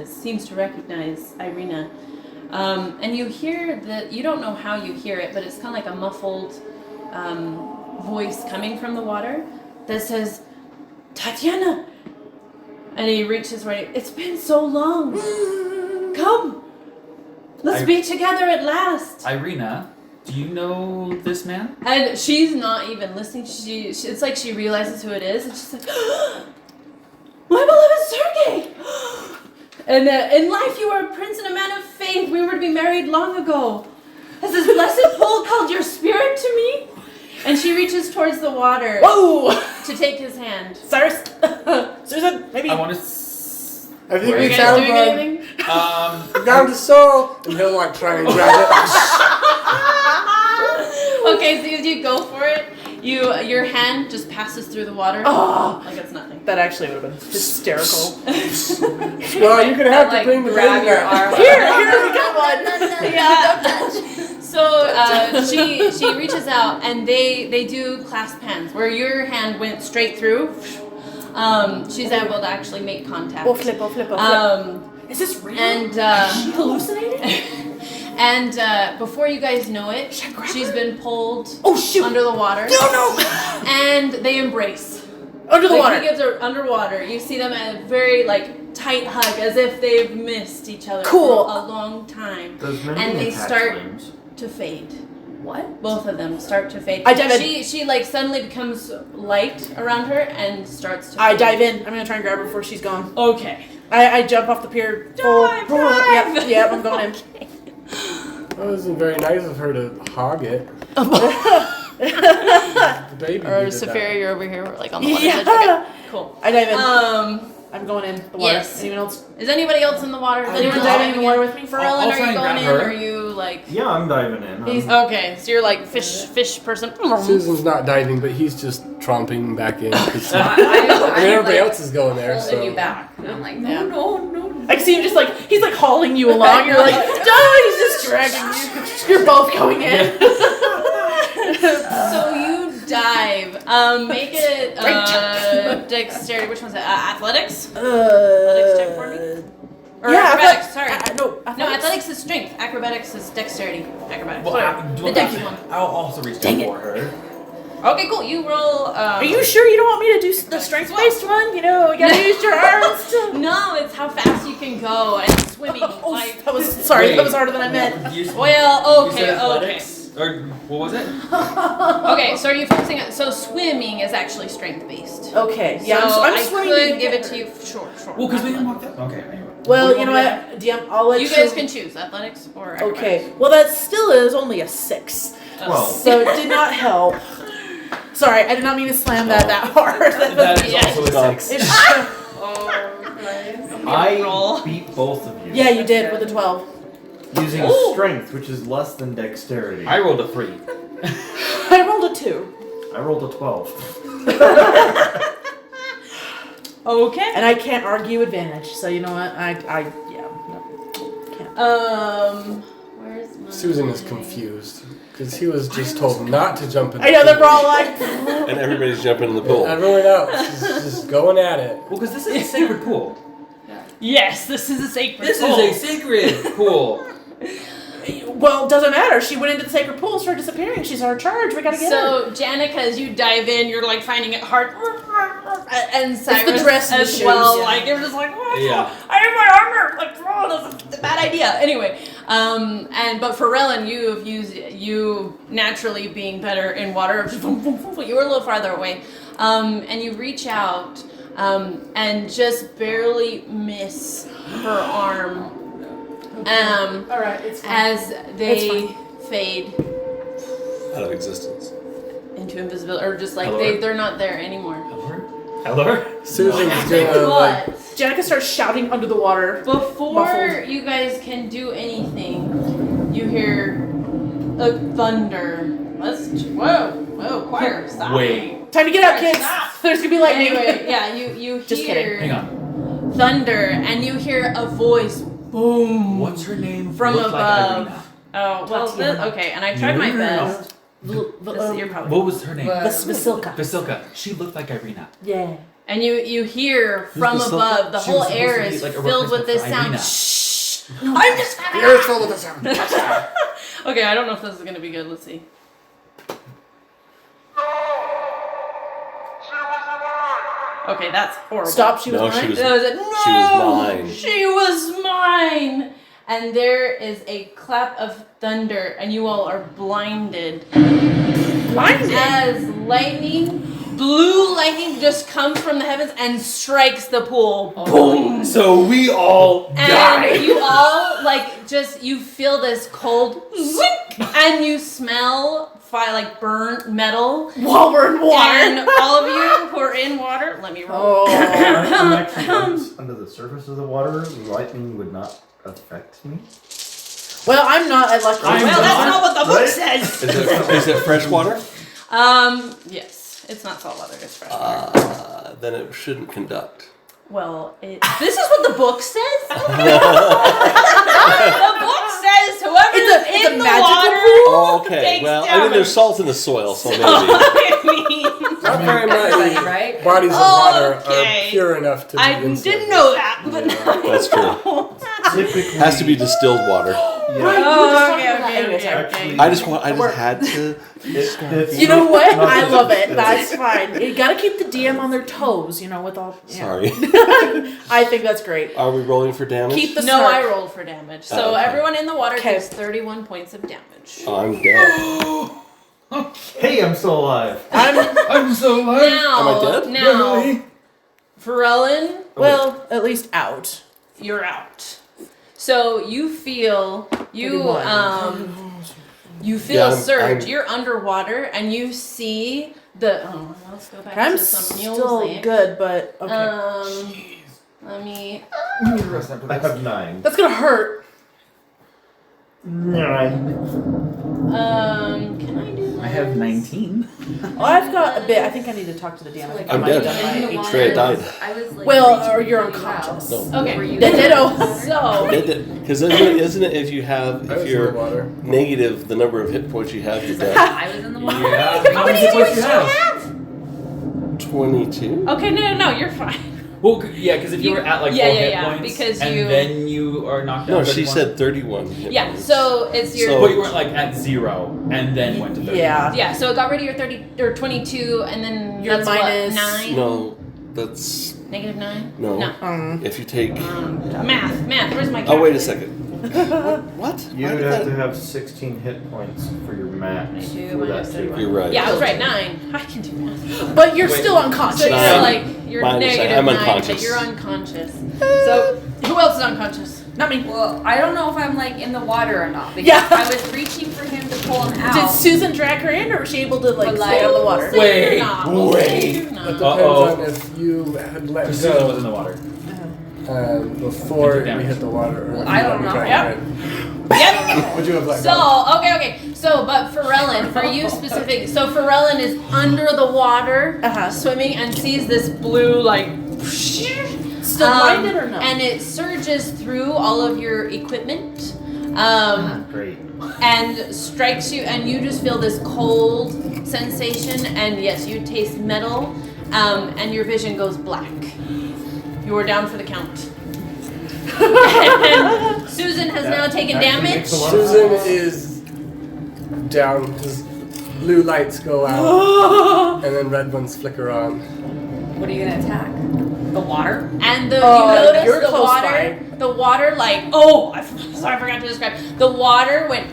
seems to recognize Irina. And you hear you don't know how you hear it, but it's kind of like a muffled voice coming from the water that says, "Tatiana!" And he reaches right. "It's been so long. Come. Let's be together at last." Irina, do you know this man? And she's not even listening. It's like she realizes who it is, and she's like, "My beloved Sergey! And in life you were a prince and a man of faith. We were to be married long ago. Has this blessed pool called your spirit to me?" And she reaches towards the water Whoa! to take his hand. Cyrus! Susan, maybe. I want to. I think Are you we guys found doing one. anything? Down to soul, and he'll try and grab it. Okay, so as you go for it, your hand just passes through the water like it's nothing. That actually would have been hysterical. Well, you're gonna have to Like, bring the grab ring your back. arm. Here we got one. Yeah. So she reaches out and they do clasp hands where your hand went straight through, she's able to actually make contact. Oh, flip. Is this real? And Is she hallucinating? and before you guys know it, she's been pulled under the water. No! And they embrace. Under the water. He gives her underwater. You see them at a very tight hug, as if they've missed each other Cool. for a long time. Does Mindy And they attach start limbs? to fade. What? Both of them start to fade. I dive in. She suddenly becomes light around her and starts to I fade. dive in. I'm gonna try and grab her before she's gone. Okay. I jump off the pier. Dive! Yep, I'm going in. That wasn't very nice of her to hog it. The baby Or needed that. Safaria, you're over here, on the water. Yeah. Okay. Cool. I dive in. Um, I'm going in the water. yes. Anyone else? Is anybody else in the water? Is Anyone anyone diving in the water with me? For I'll Ellen, are try you and going grab in? her. Or are you Yeah, I'm diving in. Okay, so you're fish person. Susan's not diving, but he's just tromping back in. 'Cause I everybody else is going there. holding So you back. And I'm like, Yeah. no. I can see him just he's hauling you along. You're like, no, he's just dragging you. You're both going in. So you dive. Make it dexterity. Which one's it? Athletics. Athletics check for me. Or acrobatics. Sorry. No, No, athletics is strength. Acrobatics is dexterity. Acrobatics. Well, The dex one. I'll also reach down for her. Okay, cool. You roll. Are you sure you don't want me to do the strength-based one? You know, you gotta use your arms to... No, it's how fast you can go and swimming. Oh, Like, that was that was harder than I meant. well, You said okay. athletics? Or what was it? Okay, so are you focusing on? So swimming is actually strength-based. Okay, yeah, So I'm I swimming. could give it to you. Sure. Well, because we didn't walk that. Okay. Anyway. Well, What you know do want what, DM, I'll let you. You guys can choose athletics or acrobatics. Okay, well that still is only a 6, Well, so it did not help. Sorry, I did not mean to slam that hard. That is Yeah. also a 6. It's- I roll. beat both of you. yeah, you did with a 12. Using Ooh. strength, which is less than dexterity. I rolled a 3. I rolled a 2, I rolled a 12. Okay. and I can't argue advantage. So you know what? Yeah, no, can't. Where's my... Susan is confused because he was just told not to jump in. The I know they're pool. all like. And everybody's jumping in the pool. Everyone else is just going at it. Well, because this is a sacred pool. Yes, this is a sacred This pool. is a sacred pool. Well, doesn't matter. She went into the sacred pool, started disappearing. She's our charge. We gotta get her. So, Janica, as you dive in, you're finding it hard. And Cyrus dress and the as shoes, well. yeah. You're just like, oh, Yeah. I have my armor. This is a bad idea. Anyway, but for Relin, you naturally being better in water, you were a little farther away, and you reach out and just barely miss her arm. All right, it's fine. As they It's fade Out of existence. into invisibility, or just like Hello? they're not there anymore. Hello? Susan's gonna like. But Janica starts shouting under the water. before Muffled. you guys can do anything, you hear a thunder. Whoa, choir, stop. Wait. Time to get out, kids. Stop. There's gonna be lightning. Anyway, yeah, you Just hear kidding. Hang on. thunder, and you hear a voice, boom, What's her name? from Looked above. Like Irina. Oh well, Tatiana. okay, and I tried my best. You're probably. What was her name? Vasilka. Vasilka. She looked like Irina. Yeah. And you hear from Vasilka? above, the She whole was supposed air to be is like a filled with this replacement sound. for Irina. Shh. I'm just. The earth's full with the sound. Okay, I don't know if this is gonna be good. Let's see. Okay, that's horrible. Stop. She was No, mine. she was. That was it. No, She was mine. She was mine. And there is a clap of thunder, and you all are blinded. Blinded? As lightning, blue lightning, just comes from the heavens and strikes the pool. Boom. So we all die. And you all you feel this cold zink, and you smell burnt metal. While we're in water. And all of you who are in water, let me roll. Oh. I'm actually under the surface of the water. Lightning would not affect me. Well, I'm not. I lucky. I'm Well, that's not. not what the book Right? says. Is it fresh water? Yes, it's not salt water. It's fresh water. Then it shouldn't conduct. Well, this is what the book says. The book says whoever It's is a in the magical water. Oh, okay. Takes Well, I damage. mean, there's salt in the soil, so maybe. I mean, Not very Everybody, many right? bodies of water Okay. are pure enough to be I insulated. didn't know that, but now That's true. Typically, Has to be distilled water. Yeah. Oh, okay. Actually, I just had to. it's You know what? not I just love it. distilled. That's fine. You gotta keep the DM on their toes, with all. Yeah. Sorry. I think that's great. Are we rolling for damage? Keep the No, snark. I rolled for damage. So okay. everyone in the water Okay. takes 31 points of damage. Oh, I'm dead. Hey, I'm still alive. I'm so alive. Now, Am I dead? Now, Pharrellin, Well, at least out. you're out. So you feel you 31. you feel Yeah, a surge. I'm- You're underwater and you see the. Oh, let's go back I'm to some still music. good, but okay. Let me. I have 9. That's gonna hurt. 9. Can I do? I have 19. Oh, I've got a bit. I think I need to talk to the DM. I think I I'm might have dead. done In my the HP. Straight died. I was like, Well, reaching or you're really unconscious. well. No. Okay. Were you The ditto. So Because isn't it if you have I was if in the you're water. negative the number of hit points you have, you're dead. I was in the water. Yeah. How many hit points do you have? 22. okay, no, you're fine. Well, yeah, because if you were at like 4 hit points, because and you. then you are knocked down. No, she 31. said 31 hit Yeah, points. so it's your. So- But you weren't like at 0 and then went to 30. Yeah. Yeah, so it got rid of your 30 or 22, and then Your that's minus- what, 9? No, that's Negative 9? no. No. If you take. Math. Where's my calculator? Oh wait a second. What? You Why would did have to that- have 16 hit points for your max. 22 for minus that 31. You're right. Yeah, I was right, 9. I can do math. But you're Wait. still unconscious. So you're Nine. like, you're Minus nine. negative I'm 9, but unconscious. you're unconscious. So, who else is unconscious? Not me. Well, I don't know if I'm like in the water or not because Yeah. I was reaching for him to pull him out. Did Susan drag her in, or was she able to But, stay out of the water? We'll say Wait, you're not. We'll say you're It not. depends Uh-oh. on if you had let Because Susan was in go the water. before Took we damage. hit the water. Or if I you don't let know. me Yep. Yep. Would you have let go? So, okay. So, but Pharrellin, for you specific, so Pharrellin is under the water, swimming, and sees this blue, like, Still blinded or no? and it surges through all of your equipment, Great. and strikes you, and you just feel this cold sensation, and yes, you taste metal, and your vision goes black. You are down for the count. And Susan has now taken actually damage. makes a lot of Susan sense. is down because blue lights go out and then red ones flicker on. What are you gonna attack? The water? And the, you you're notice the close water, the water like, sorry, I forgot to describe. The water went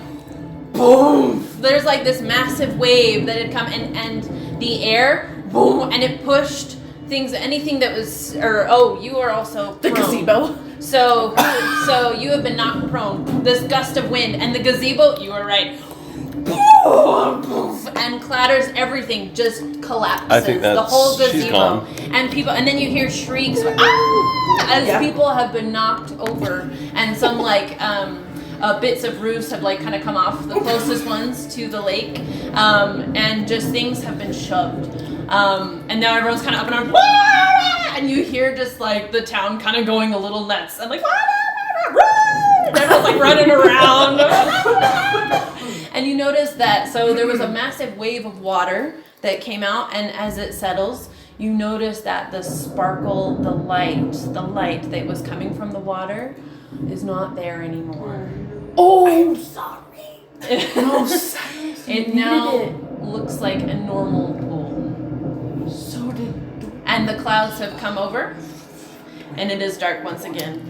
boom. There's like this massive wave that had come and the air, boom, and it pushed things, anything that was, you are also The prone. gazebo. So you have been knocked prone. This gust of wind and the gazebo, you are right. And clatters, everything just collapses. I think the that's- whole she's gazebo. gone. And then you hear shrieks as Yeah. people have been knocked over, and some bits of roofs have like kind of come off, the closest ones to the lake, and just things have been shoved. And now everyone's kind of up and on, and you hear just like the town kind of going a little nuts, and like, and everyone's like running around. And you notice that, so there was a massive wave of water that came out, and as it settles, you notice that the sparkle, the light that was coming from the water is not there anymore. Oh, I'm sorry. It now looks like a normal pool. So did. And the clouds have come over, and it is dark once again,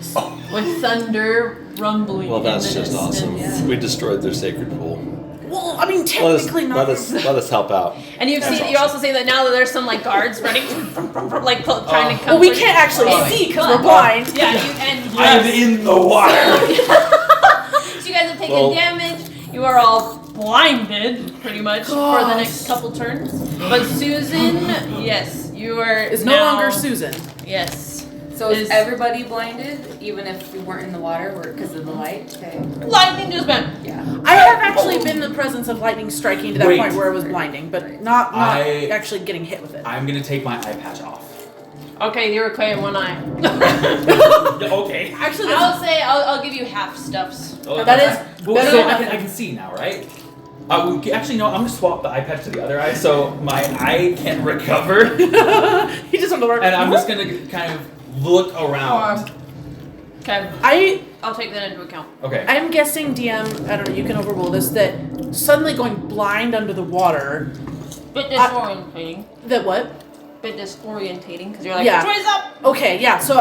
with thunder rumbling Well, that's in the just distance. awesome. We destroyed their sacred pool. Well, I mean, Let technically not. us help out. And you also see that now that there's some like guards running, like trying to come. Well, we for you. can't actually Oh, see because but- we're blind. Yeah, and I'm in the water. So you guys have taken Well- damage. You are all blinded, pretty much, for the next couple turns. But Susan, yes, you are. Is no now- longer Susan. Yes. So is Is- everybody blinded, even if we weren't in the water, because of the light? Okay. Lightning just went. Yeah. I have actually been in the presence of lightning striking to that Wait. point where it was blinding, but not I- actually getting hit with it. I'm gonna take my eye patch off. Okay, you're okay in one eye. Okay. Actually, that's, I'll give you half stuffs. Oh, That is well, better so than I nothing. can see now, right? Actually, no. I'm gonna swap the eye patch to the other eye, so my eye can recover, He just on the work. and I'm just gonna kind of look around. Okay. I'll take that into account. Okay. I'm guessing, DM, I don't know, you can overrule this, that suddenly going blind under the water. Bit disorientating. That what? Bit disorientating because you're like, Yeah. which way's up? Okay, yeah, so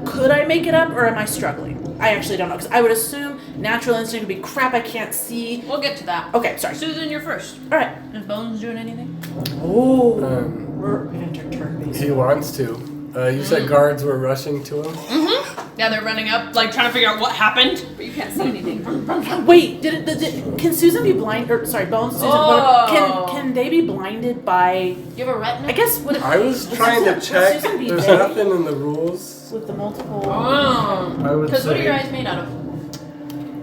could I make it up or am I struggling? I actually don't know, because I would assume natural instinct would be crap, I can't see. We'll get to that. Okay, sorry. Susan, you're first. Alright. Is Bones doing anything? Oh. Um, We're entered turn base. he wants to. You said guards were rushing to him? Yeah, they're running up, like trying to figure out what happened, but you can't see anything. Wait, can Susan be blind? Or sorry, Bones, Susan. Oh. Can they be blinded by? You have a retina? I guess what? I was trying to check. Susan be There's vague nothing in the rules. with the multiple. Oh. I would Because what are say- your eyes made out of?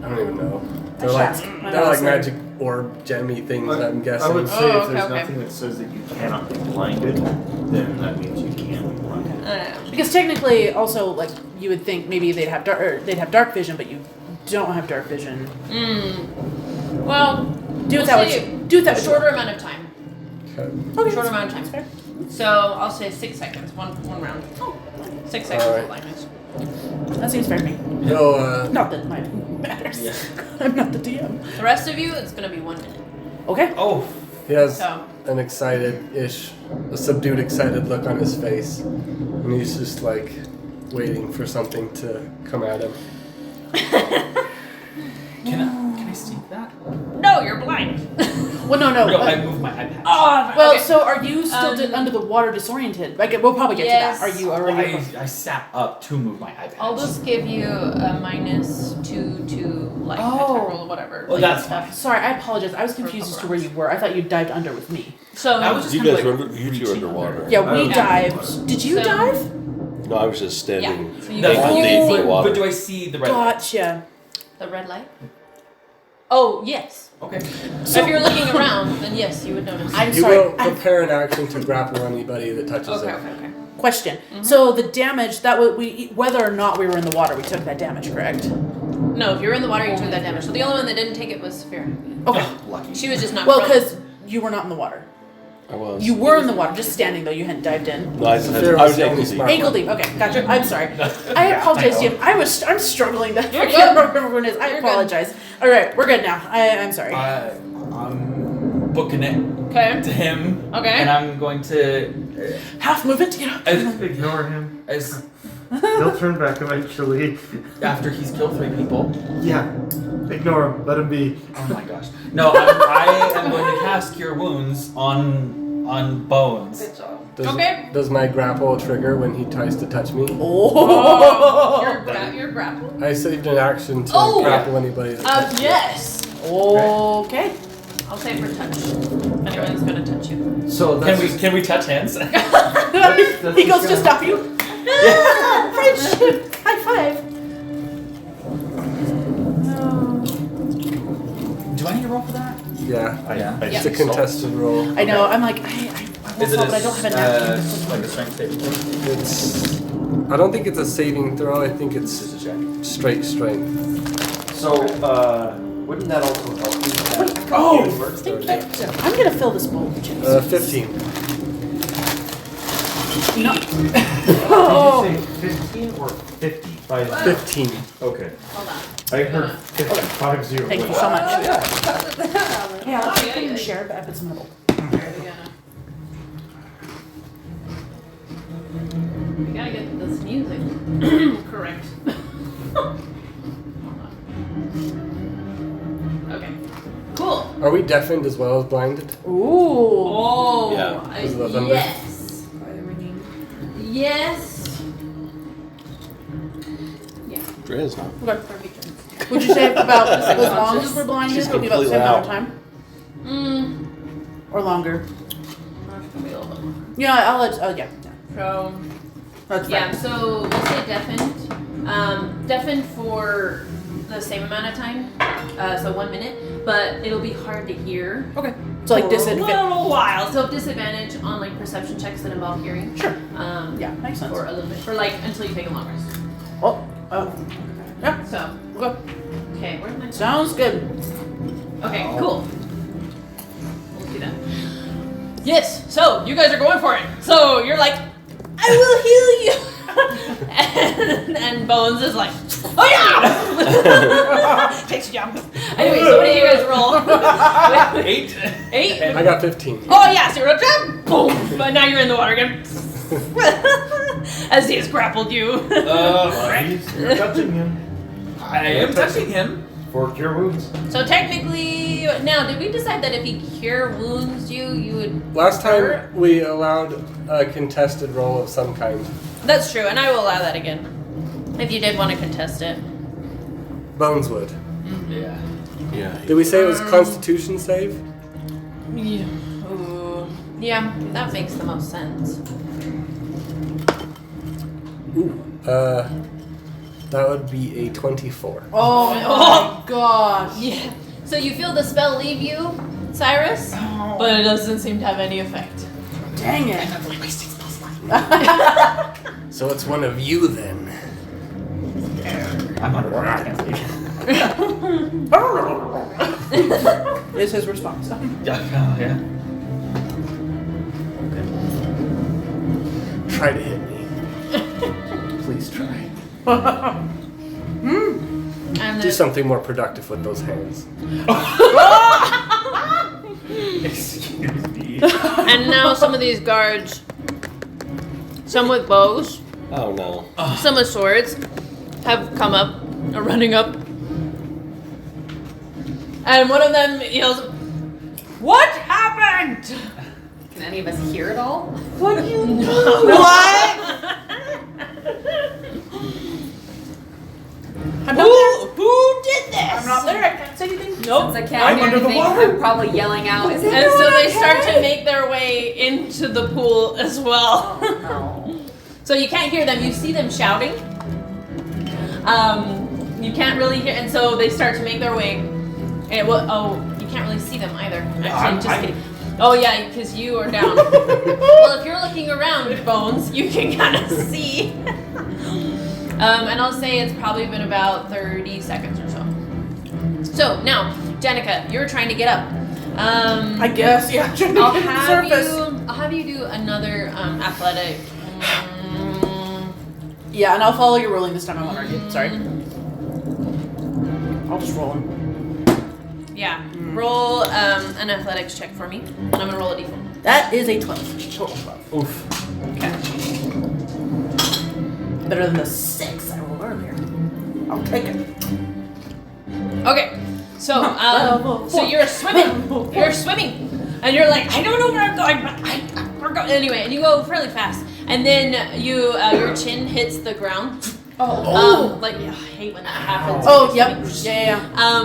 I don't even know. I should ask. They're like magic orb gemmy things, I'm guessing. I would say Oh, if okay, there's okay. nothing that says that you cannot be blinded, then that means you can be blinded. Because technically, also like you would think maybe they'd have dark vision, but you don't have dark vision. Well, Do it we'll that way. say Do it that a way. shorter amount of time. Okay. Shorter amount of time. So I'll say 6 seconds. One round. 6 seconds Alright. of blindness. That seems fair to me. He'll, Not that mine matters. Yeah. I'm not the DM. The rest of you, it's gonna be 1 minute. Okay. Oh. he has So an a subdued, excited look on his face. And he's just like waiting for something to come at him. Can I see that? no, you're blind. Well, no. No, I moved my eye patch. Well, okay. so are you still under the water disoriented? We'll probably get Yes. to that. Are you Well, already? I sat up to move my eye patch. I'll just give you a -2 to like Oh. attack roll or whatever. Oh, like, that's stuff. fine. Sorry, I apologize. I was confused as to where you were. I thought you dived under with me. So I was just You kind of guys like were you two reaching underwater. Yeah, we Yeah. dived. Did you So- dive? No, I was just standing. Yeah, so you No, guys ankle can deep in see the water. but do I see the red light? Gotcha. the red light. Oh yes. Okay. So if you're looking around, then yes, you would notice. I'm He sorry. will prepare an action to grapple anybody that touches Okay, him. okay, okay. Question. So the damage that whether or not we were in the water, we took that damage, correct? No, if you're in the water, you took that damage. So the only one that didn't take it was Saphira. Okay. Lucky. She was just not. Well, prone. because you were not in the water. I was. You were in the water, just standing though. You hadn't dived in. No, I Saphira was was the ankle only deep. smart Ankle deep. Okay, gotcha. I'm sorry. I apologize, Jim. I'm struggling. I You're can't good. remember when it is. I You're apologize. All right, we're good now. I'm sorry. I'm booking it Okay. to him. Okay. And I'm going to Half movement. Yeah. Ignore him. as He'll turn back eventually. after he's killed 3 people. Yeah. Ignore him. Let him be. Oh my gosh. No, I am going to cast Cure Wounds on Bones. Good job. Does, does my grapple trigger when he tries to touch me? Oh. You're grappled. I saved an action to Oh! grapple anybody that touches me. Yes. Okay. I'll say for touch. If anyone's gonna touch you. So that's Can we touch hands? He goes to stop you. Ah, friendship. High five. Do I need to roll for that? Yeah. I It's a contested roll. I know. I'm like, I want Is to, it but I don't have a napkin. like a strength saving throw? It's. I don't think it's a saving throw. I think it's Just a check. straight strength. So, wouldn't that also help you? Oh, thank you. I'm gonna fill this bowl with chips. 15. No. Did Oh. you say 15 or 50? 15. Okay. Hold on. I heard 50. 5-0. Thank you so much. Yeah, Yeah, let's yeah, can yeah. share, but I put some in the bowl. We gotta get this music correct. Hold on. Okay. Cool. Are we deafened as well as blinded? Ooh. Oh. Yeah. Is the thunder? Yes. Yes. Yeah. Dre's not. Perfect. Would you say about as long as we're blinded, She's it'll be about the same completely amount of time? Or longer? That's gonna be a little bit more. Yeah, I'll let. Oh, yeah. So. That's Yeah, fine. so we'll say deafened. Deafened for the same amount of time, so 1 minute, but it'll be hard to hear. Okay. So like for disadvantage. a little while. So disadvantage on like perception checks that involve hearing. Sure. Yeah, makes sense. for a little bit, for like until you take a long rest. Oh. Yeah. So, Okay. okay, where's my? Sounds good. Okay, cool. Yes. So you guys are going for it. So you're like, I will heal you. and Bones is like, oh yeah. Takes you down. Anyway, so what do you guys roll? 8. 8. I got 15. Oh yeah. So you're up, jump. Boom. But now you're in the water again. As he has grappled you. You're touching him I am touching him. for cure wounds. So technically, now did we decide that if he cure wounds you would? Last hurt? time we allowed a contested roll of some kind. That's true, and I will allow that again. If you did want to contest it. Bones would. Yeah. Yeah. Did we say it was Constitution save? Yeah. Ooh. Yeah, that makes the most sense. Ooh. That would be a 24. Oh my gosh. Yeah. So you feel the spell leave you, Cyrus, but it doesn't seem to have any effect. Dang it. So it's one of you then. I'm underwater. I can't speak. Is his response. Yeah. Try to hit me. Please try. And Do something more productive with those hands. Excuse me. and now some of these guards, some with bows, Oh no. some with swords, have come up, are running up. And one of them yells, "What happened?" Can any of us hear it all? What do you know? What? I'm not there. Who did this? I'm not there. I can't say anything. Nope. Since I can't I'm hear under the anything, water. I'm probably yelling out. Is And so they start to make their way into the pool as well. No. So you can't hear them. You see them shouting. You can't really hear, and so they start to make their way. And you can't really see them either. Actually, just kidding. Oh yeah, because you are down. Well, if you're looking around, Bones, you can kind of see. And I'll say it's probably been about 30 seconds or so. So now, Danica, you're trying to get up. I guess, yeah. Trying to I'll get to the have surface. I'll have you do another athletic. Yeah, and I'll follow your rolling this time. I won't argue. Sorry. I'll just roll him. Yeah. Roll an athletics check for me, and I'm gonna roll a d4. That is a 12. Total 12. Oof. Okay. Better than the 6 I rolled earlier. I'll take it. Okay. So Level so four. you're swimming. Level four. You're swimming, and you're like, I don't know where I'm going, but we're going anyway. And you go fairly fast, and then your chin hits the ground. Like I hate when that happens. Oh, yep. Yeah.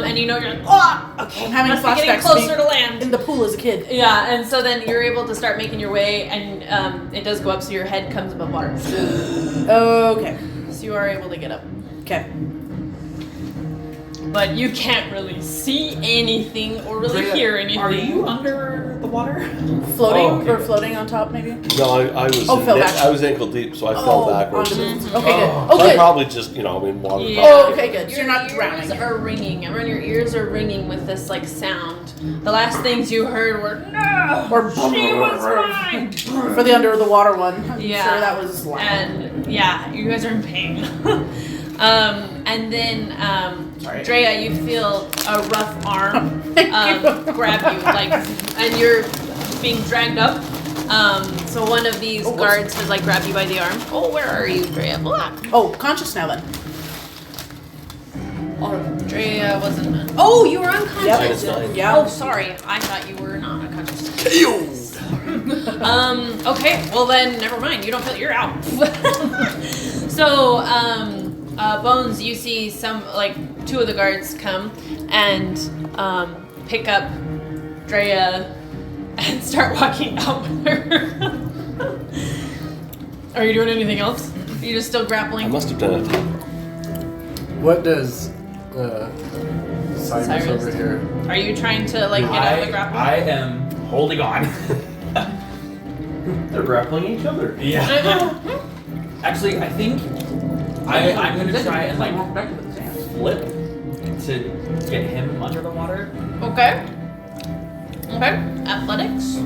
And you know you're like, oh, okay, I'm having must be getting flashbacks to closer being to land. In the pool as a kid. Yeah, and so then you're able to start making your way, and it does go up, so your head comes above water. Okay. So you are able to get up. Okay. But you can't really see anything or really hear anything. Are you under the water? Floating Oh, okay. or floating on top, maybe? No, I was. Fell back. I was ankle deep, so I fell backwards. onto So the- Okay, good. Oh. Oh, I'm good. probably just, in water. Yeah. Oh, okay, good. So you're not ears drowning. are ringing. Everyone, your ears are ringing with this like sound. The last things you heard were no, Or she was mine. for the under the water one. I'm Yeah. sure that was loud. And yeah, you guys are in pain. And then Sorry. Drea, you feel a rough arm grab you, like, and you're being dragged up. So one of these guards has like grabbed you by the arm. Oh, where are you, Drea? Blah. Oh, conscious now then. Drea wasn't. Oh, you were unconscious. Minus 9. Yeah. Oh, sorry. I thought you were not unconscious. Okay. Well then, never mind. You don't feel. You're out. So, Bones, you see two of the guards come and pick up Drea and start walking out with her. Are you doing anything else? Are you just still I grappling? must have done it. What does Cyrus Cyrus. over here? Are you trying to get out of the grapple? I am holding on. They're grappling each other. Yeah. Actually, I think I'm gonna try and flip to get him under the water. Okay. Athletics.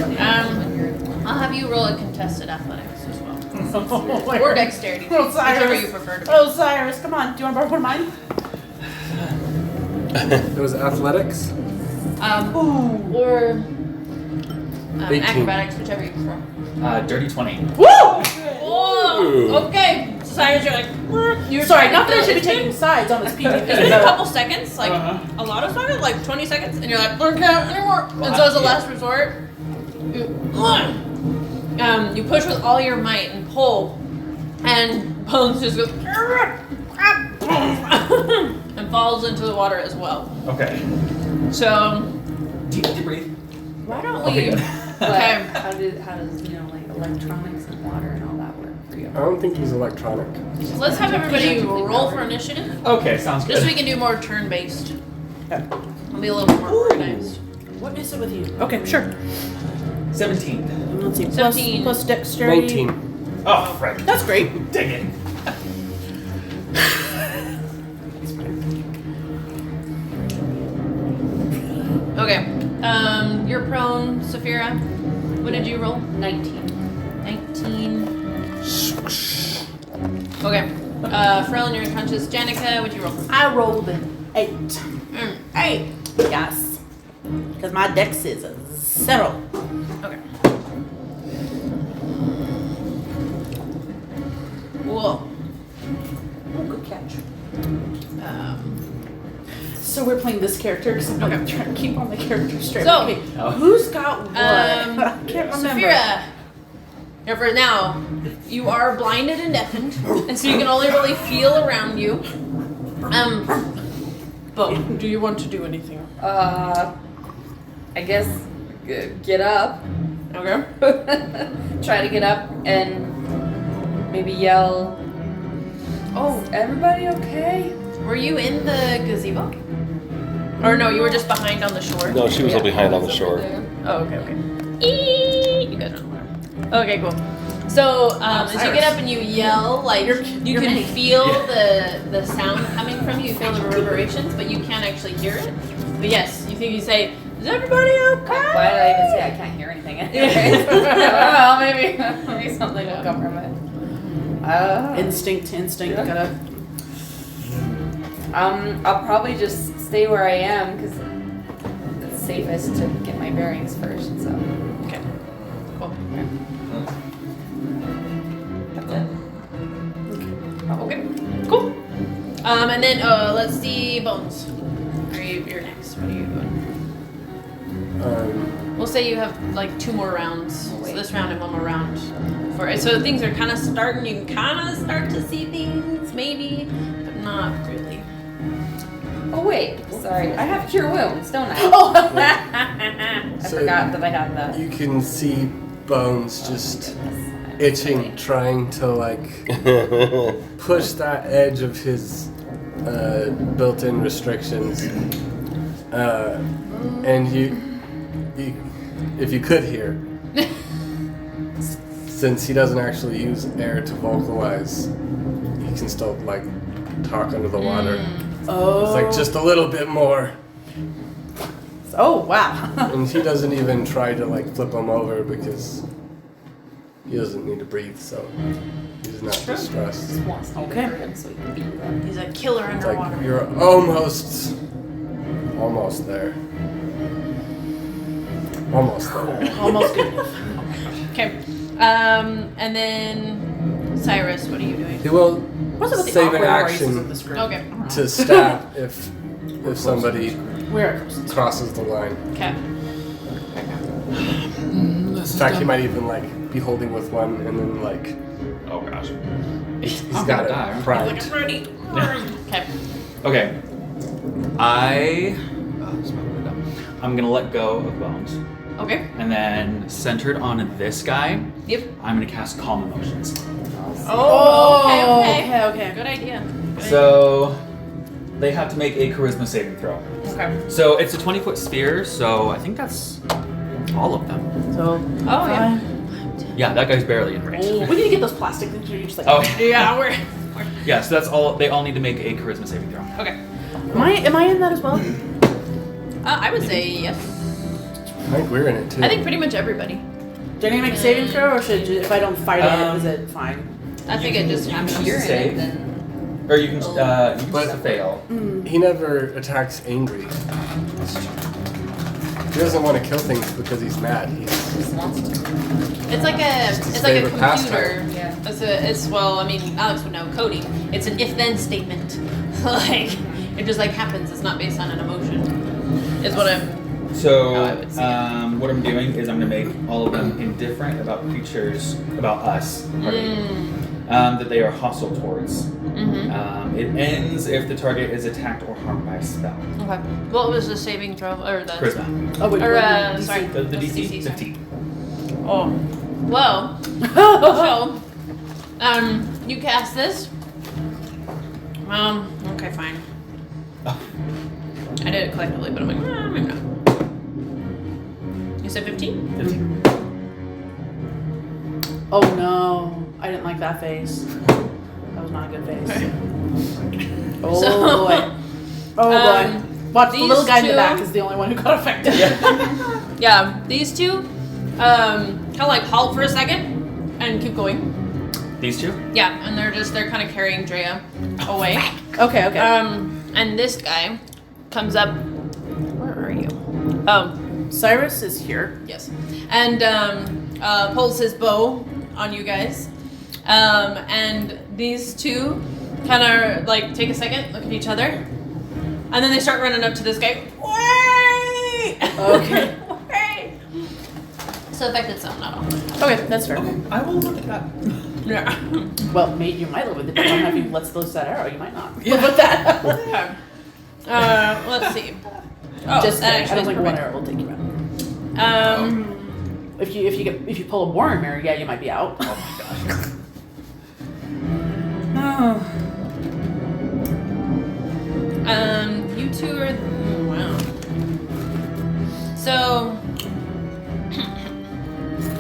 I'll have you roll a contested athletics as well. Or dexterity. Oh, Cyrus. Whichever you prefer. Oh, Cyrus, come on. Do you want to borrow one of mine? It was athletics. Or 18. acrobatics, whichever you prefer. Dirty 20. Woo! Whoa! Okay. Cyrus, you're like, you're Sorry, trying not that I to- should be it's been- taking sides on this It's been a PvP. couple seconds, like a lot of seconds, like 20 seconds, and you're like, I can't anymore. And so as a last resort, you push with all your might and pull, and Bones just goes and falls into the water as well. Okay. So Deep breathe. why don't Okay, we? good. Okay. How does like electronics and water and all that work for you? I don't think he's electronic. Let's have everybody roll for initiative, Okay, sounds just so we good. can do more turn-based. I'll be a little more organized. What is it with you? Okay, sure. 17. Let's see. 17. Plus dexterity. 19. Oh, frick. That's great. Dang it. Okay. You're prone, Saphira. What did you roll? 19. 19. Okay. Frelin, you're unconscious. Janica, what'd you roll? I rolled an 8. 8. Yes. Because my dex is a 0. Okay. Cool. Oh, good catch. Um, So we're playing this character because I'm Okay. trying to keep on the character straight. So, okay. Oh. Who's got what? I can't remember. Saphira, for now, you are blinded and deafened, and so you can only really feel around you. But do you want to do anything? I guess get up. Okay. Try to get up and maybe yell. Oh, Is everybody okay? were you in the gazebo? Or no, you were just behind on the shore? No, she was Yeah, behind on the it's shore. over there. Oh, okay, okay. You guys are water. Okay, cool. So, as you get up and you yell, like You're you can me. feel the sound coming from you. You feel the reverberations, but you can't actually hear it. But yes, you think you say, "Is everybody okay?" Why did I even say I can't hear anything? Anyway? Well, maybe something will come from it. Instinct. Yeah. Gotta. I'll probably just stay where I am because it's safest to get my bearings first. So Okay. Cool. that's it. Okay. Cool. And then let's see, Bones. You're next. What are you doing? We'll say you have like 2 more rounds. So this round and 1 more round. For it. So things are kind of starting. You can kind of start to see things, maybe, but not really. Oh wait, sorry. I have cure wounds, don't I? Oh. I forgot that I had that. You can see Bones just itching, trying to like push that edge of his built-in restrictions. And you, if you could hear, since he doesn't actually use air to vocalize, he can still like talk under the water. Oh. It's like just a little bit more. Oh wow. And he doesn't even try to like flip him over because he doesn't need to breathe, so he's not distressed. Just wants me to Okay. hurt him so he can beat them. He's a killer It's like underwater. you're almost there. Almost there. Almost good enough. Okay. And then Cyrus, what are you doing? He will What's it with the save an awkward races of action this group? Okay. to stab if somebody We're crosses the line. Okay. In fact, he might even like be holding with one and then like Oh gosh. he's I'm got gonna it die, right? primed. Ready. Okay. Okay. I'm gonna let go of Bones. Okay. And then centered on this guy, Yep. I'm gonna cast Calm Emotions. Oh, okay. Good idea. So they have to make a charisma saving throw. Okay. So it's a 20-foot sphere, so I think that's all of them. So. Oh, yeah. Yeah, that guy's barely in range. We need to get those plastic things. You're just like. Oh, Yeah, we're. yeah, so that's all. They all need to make a charisma saving throw. Okay. Am I in that as well? I would say yes. I think we're in it too. I think pretty much everybody. Do I need to make a saving throw, or should if I don't fight it, is it fine? I think it just happens. If you're in Save. it, then Or you can But- just fail. He never attacks angry. He doesn't want to kill things because he's mad. He just wants to. It's like a favorite computer. pastime. Yeah. It's well, I mean, Alex would know coding. It's an if-then statement. Like it just like happens. It's not based on an emotion. Is what I'm. So, How I would see it. what I'm doing is I'm going to make all of them indifferent about creatures, about us, that they are hostile towards. It ends if the target is attacked or harmed by a spell. Okay. What was the saving throw or the Charisma. Oh wait, or what did you sorry, say? The what's DC, sorry? 15. Oh, well. So, you cast this. Okay, fine. I did it collectively, but I'm like, maybe not. You said 15? 15. Oh no, I didn't like that face. That was not a good face. Oh So- boy. Oh boy. Watch, the these little guy in the two- back is the only one who got affected. Yeah, these two, kind of like halt for a second and keep going. These two? Yeah, and they're kind of carrying Drea away. Okay, okay. And this guy comes up. Where are you? Oh, Cyrus is here. yes. And pulls his bow on you guys. And these two kind of like take a second, look at each other, and then they start running up to this guy. Wait! Okay. Wait! So affected some, not all. Okay, that's fair. Okay, I will look at that. Yeah. Well, mate, you might live with it. Depending on how you let's loose that arrow. You might not live with that. Okay. Let's see. Oh, Just that kidding. I actually don't think is one perfect. arrow will take you out. If you pull a warren mirror, yeah, you might be out. Oh my gosh. You two are. Wow. So.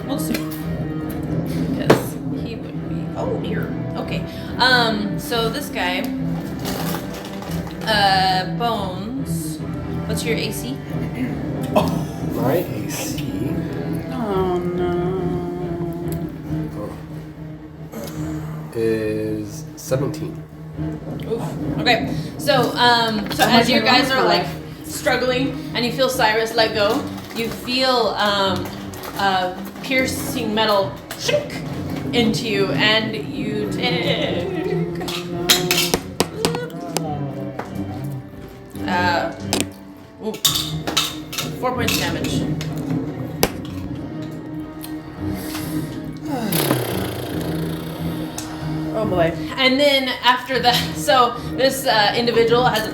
We'll see. Because he would be. Oh dear. Okay. So this guy. Bones. What's your AC? My AC Oh no. is 17. Oof. Okay. So, as you guys are like struggling and you feel Cyrus let go, you feel piercing metal shink into you, and you take 4 points of damage. Oh boy. And then after that, so this individual has.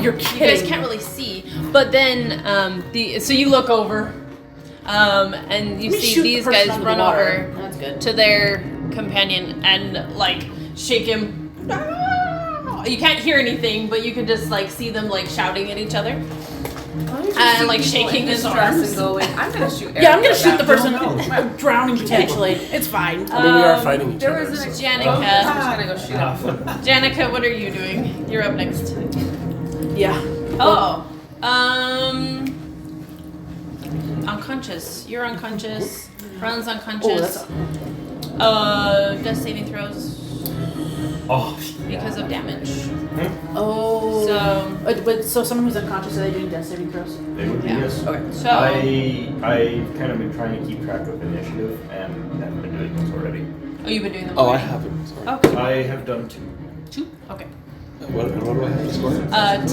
You're You guys kidding. can't really see, but then so you look over, and you Let me see shoot these the person guys under run the water. over That's good. to their companion and like shake him. You can't hear anything, but you can just like see them like shouting at each other and like shaking his arms. And going, I'm gonna shoot. Yeah, I'm gonna shoot the person No. drowning potentially. It's fine. I mean, we are fighting each There other. was an so- example. I'm Janica, just gonna go shoot him. Janica, what are you doing? You're up next. Yeah. Oh, unconscious. You're unconscious. Ron's Oh, unconscious. that's. Death saving throws Oh, because of damage. Oh. So, but so someone who's unconscious, are they doing death saving throws? They would be, Yeah. yes. Okay. so I've kind of been trying to keep track of initiative and have been doing those already. oh, you've been doing them. Oh, I already? haven't. Sorry. Okay. I have done 2. 2. Okay. What do I have to score?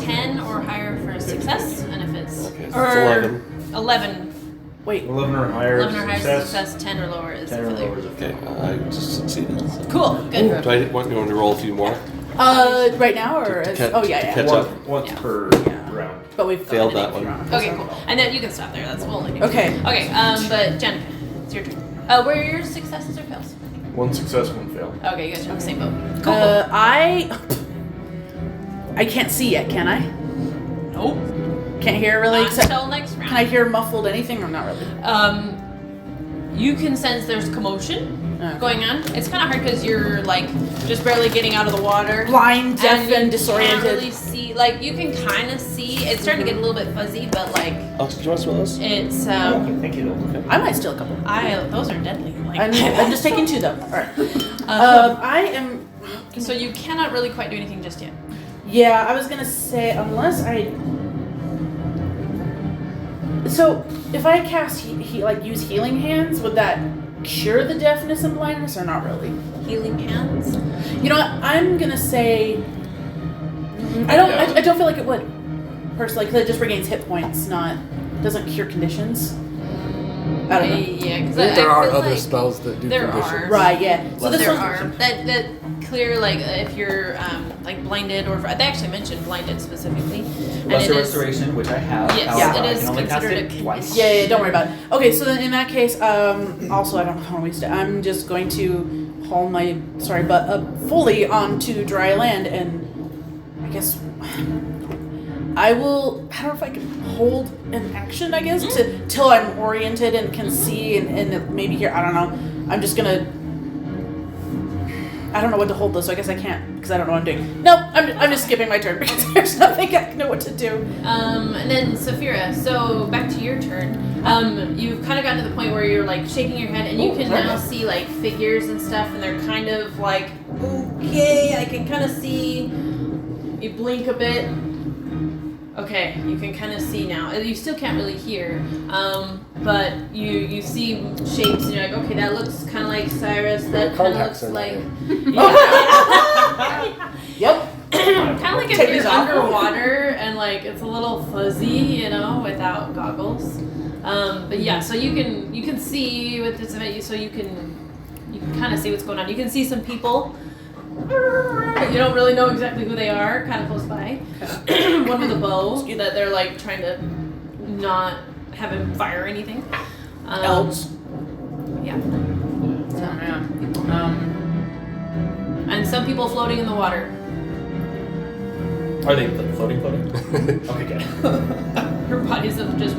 10 or higher for success, and if it's Okay, so or it's 11. 11. Wait. 11 or higher. 11 or higher is success. success. 10 or lower is 10 a or failure. lower is a Okay, failure. I just succeeded. So. Cool. Good. Do I want you to roll a few more? Right now or To is, catch- oh yeah, to yeah. catch Once, up. once Yeah. per Yeah. round. But we've Failed done it that if one. you're on. Okay, cool. And then you can stop there. That's we'll only do. Okay. Okay. But Janica, it's your turn. What are your successes or fails? 1 success, 1 fail. Okay, you guys are on the same boat. Cool. I can't see yet, can I? nope. Can't hear really. Not Except, until next round. can I hear muffled anything or not really? You can sense there's commotion Okay. going on. It's kind of hard because you're like just barely getting out of the water. Blind, deaf, you and disoriented. Can't really see. like you can kind of see. It's starting to get a little bit fuzzy, but like Oh, do you want to smell this? it's. Okay, thank you. Okay. I might steal a couple. Those are deadly. Like, I'm just taking 2 though. All right. I am. So you cannot really quite do anything just yet. Yeah, I was gonna say unless I. So if I cast like use healing hands, would that cure the deafness and blindness or not really? Healing hands. You know what? I'm gonna say. I don't feel like it would. Personally, because it just regains hit points, doesn't cure conditions. I don't know. Yeah, because There are other spells that do there conditions. are. Right. Yeah. So this there one. are that clear like if you're like blinded or they actually mentioned blinded specifically. And Lesser it is- Restoration, which I have. Yes, however, it I is can only cast considered it a twice. Yeah, don't worry about it. Okay, so then in that case, also I don't want to waste it. I'm just going to haul my butt up fully onto dry land, and I guess I will. I don't know if I can hold an action. I guess till I'm oriented and can see and maybe here. I don't know. I'm just gonna. I don't know what to hold though, so I guess I can't because I don't know what I'm doing. Nope, I'm just skipping my turn because there's nothing I know what to do. And then Saphira, so back to your turn. You've kind of gotten to the point where you're like shaking your head, and you can now see like figures and stuff, and they're kind of like, okay, I can kind of see. You blink a bit. Okay, you can kind of see now. You still can't really hear, but you see shapes, and you're like, okay, that looks kind of like Cyrus. That kind of looks like. Yep. Kind of like if Take you're these off. underwater and like it's a little fuzzy, you know, without goggles. But yeah, so you can see with this event, so you can kind of see what's going on. You can see some people. You don't really know exactly who they are, kind of close by. One with a bow that they're like trying to not have him fire anything. Elves. Yeah. Oh man. And some people floating in the water. Are they like floating? Okay, good. Her bodies have just.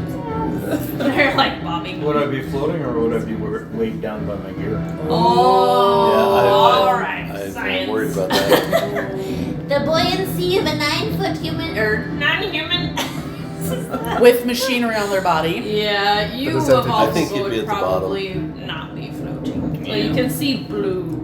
They're like bobbing. Would I be floating or would I be weighed down by my gear? Oh, alright. I'm worried about that. The buoyancy of a 9-foot human or Non-human. With machinery on their body. Yeah, you But it's of empty. all I think you'd would be at the bottom. probably not be floating. Well, you can see blue.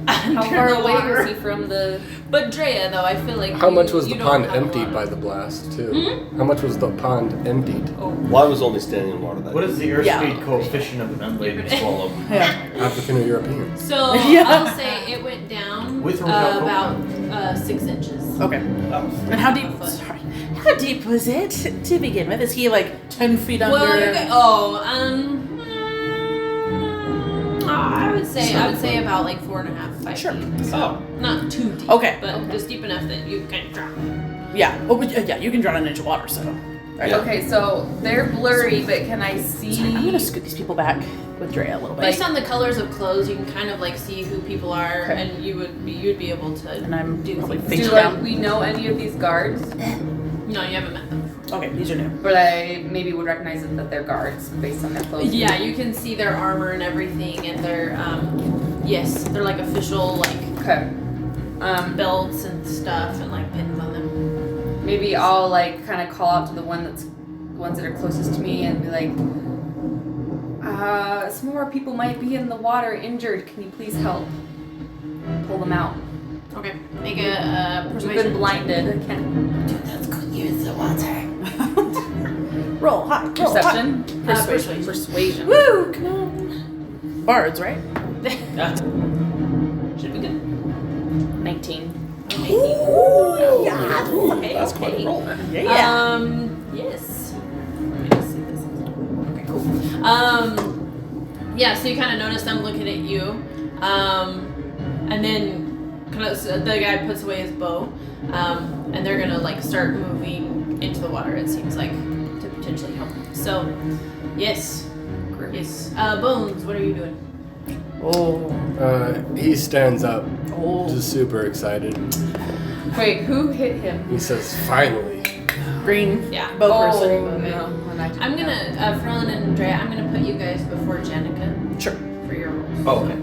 How far away was he from the? But Drea, though, I feel like How much was you the don't pond have a emptied lot by of- the blast, too? How much was the pond emptied? Well, I was only standing in water that What is the airspeed Yeah. coefficient of an unladen swallow? Yeah. African or European? So Yeah. I'll say it went down With or without about 6 inches. Okay. And how deep? Sorry. How deep was it to begin with? Is he like 10 feet under? Well, I would say about like 4.5, 5 Sure. feet. So not too deep. Okay. But just deep enough that you can drown. Yeah. Oh, but, yeah. You can drown an inch of water, so. Right. Yeah. Okay, so they're blurry, but can I see? Sorry, I'm gonna scoot these people back with Drea a little bit. Based on the colors of clothes, you can kind of like see who people are, and you'd be able to. And I'm do probably things. face Do down. we know any of these guards? No, you haven't met them before. Okay, these are new. But I maybe would recognize it that they're guards based on their clothes. Yeah, you can see their armor and everything, and their yes, they're like official like Okay. belts and stuff, and like pins on them. Maybe I'll like kind of call out to the ones that are closest to me and be like, some more people might be in the water injured. Can you please help pull them out? Okay, make a We've persuasion. been blinded. I can't. let's go use the water. Roll high. Roll Perception. high. Persuasion. Persuasion. Woo! Come on. Bards, right? Should be good. 19. That's quite a roll. Yeah. Yes. Let me just see this. Okay, cool. Yeah, so you kind of notice them looking at you, and then kind of the guy puts away his bow, and they're gonna like start moving into the water. It seems like to potentially help. So, yes, yes. Bones, what are you doing? Oh. He stands up, Oh. just super excited. Wait, who hit him? He says, finally. Green. Yeah. Bow Oh, person. no. I'm gonna, Ferlin and Andrea, I'm gonna put you guys before Jenica Sure. for your rolls. Oh, okay.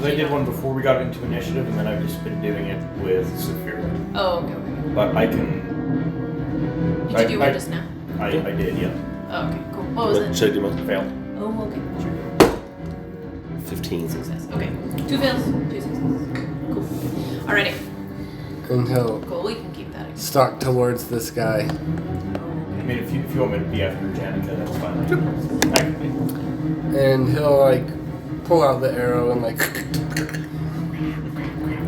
Because I did one before we got into initiative, and then I've just been doing it with Saphira. Oh, okay. But I can. You did do one just now. I did, yeah. Oh, okay, cool. What was it? Shady man. Failed. Oh, okay, sure. 15. Success. Okay. 2 fails, 2 successes. Cool. Alrighty. And he'll Cool. We can keep that. stalk towards this guy. I mean, if you want me to be after Janica, that's fine. I can be. And he'll like pull out the arrow and like,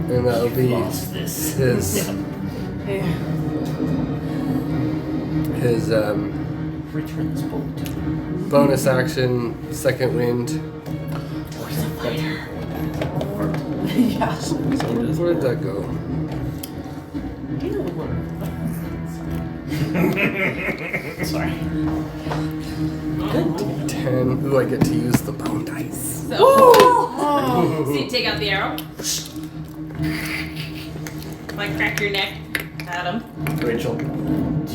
and that'll be his Return this bolt. bonus action, second wind. Yeah. Where did that go? Sorry. 10. Ooh, I get to use the bone dice. So, so you take out the arrow. Like crack your neck at him. Rachel, do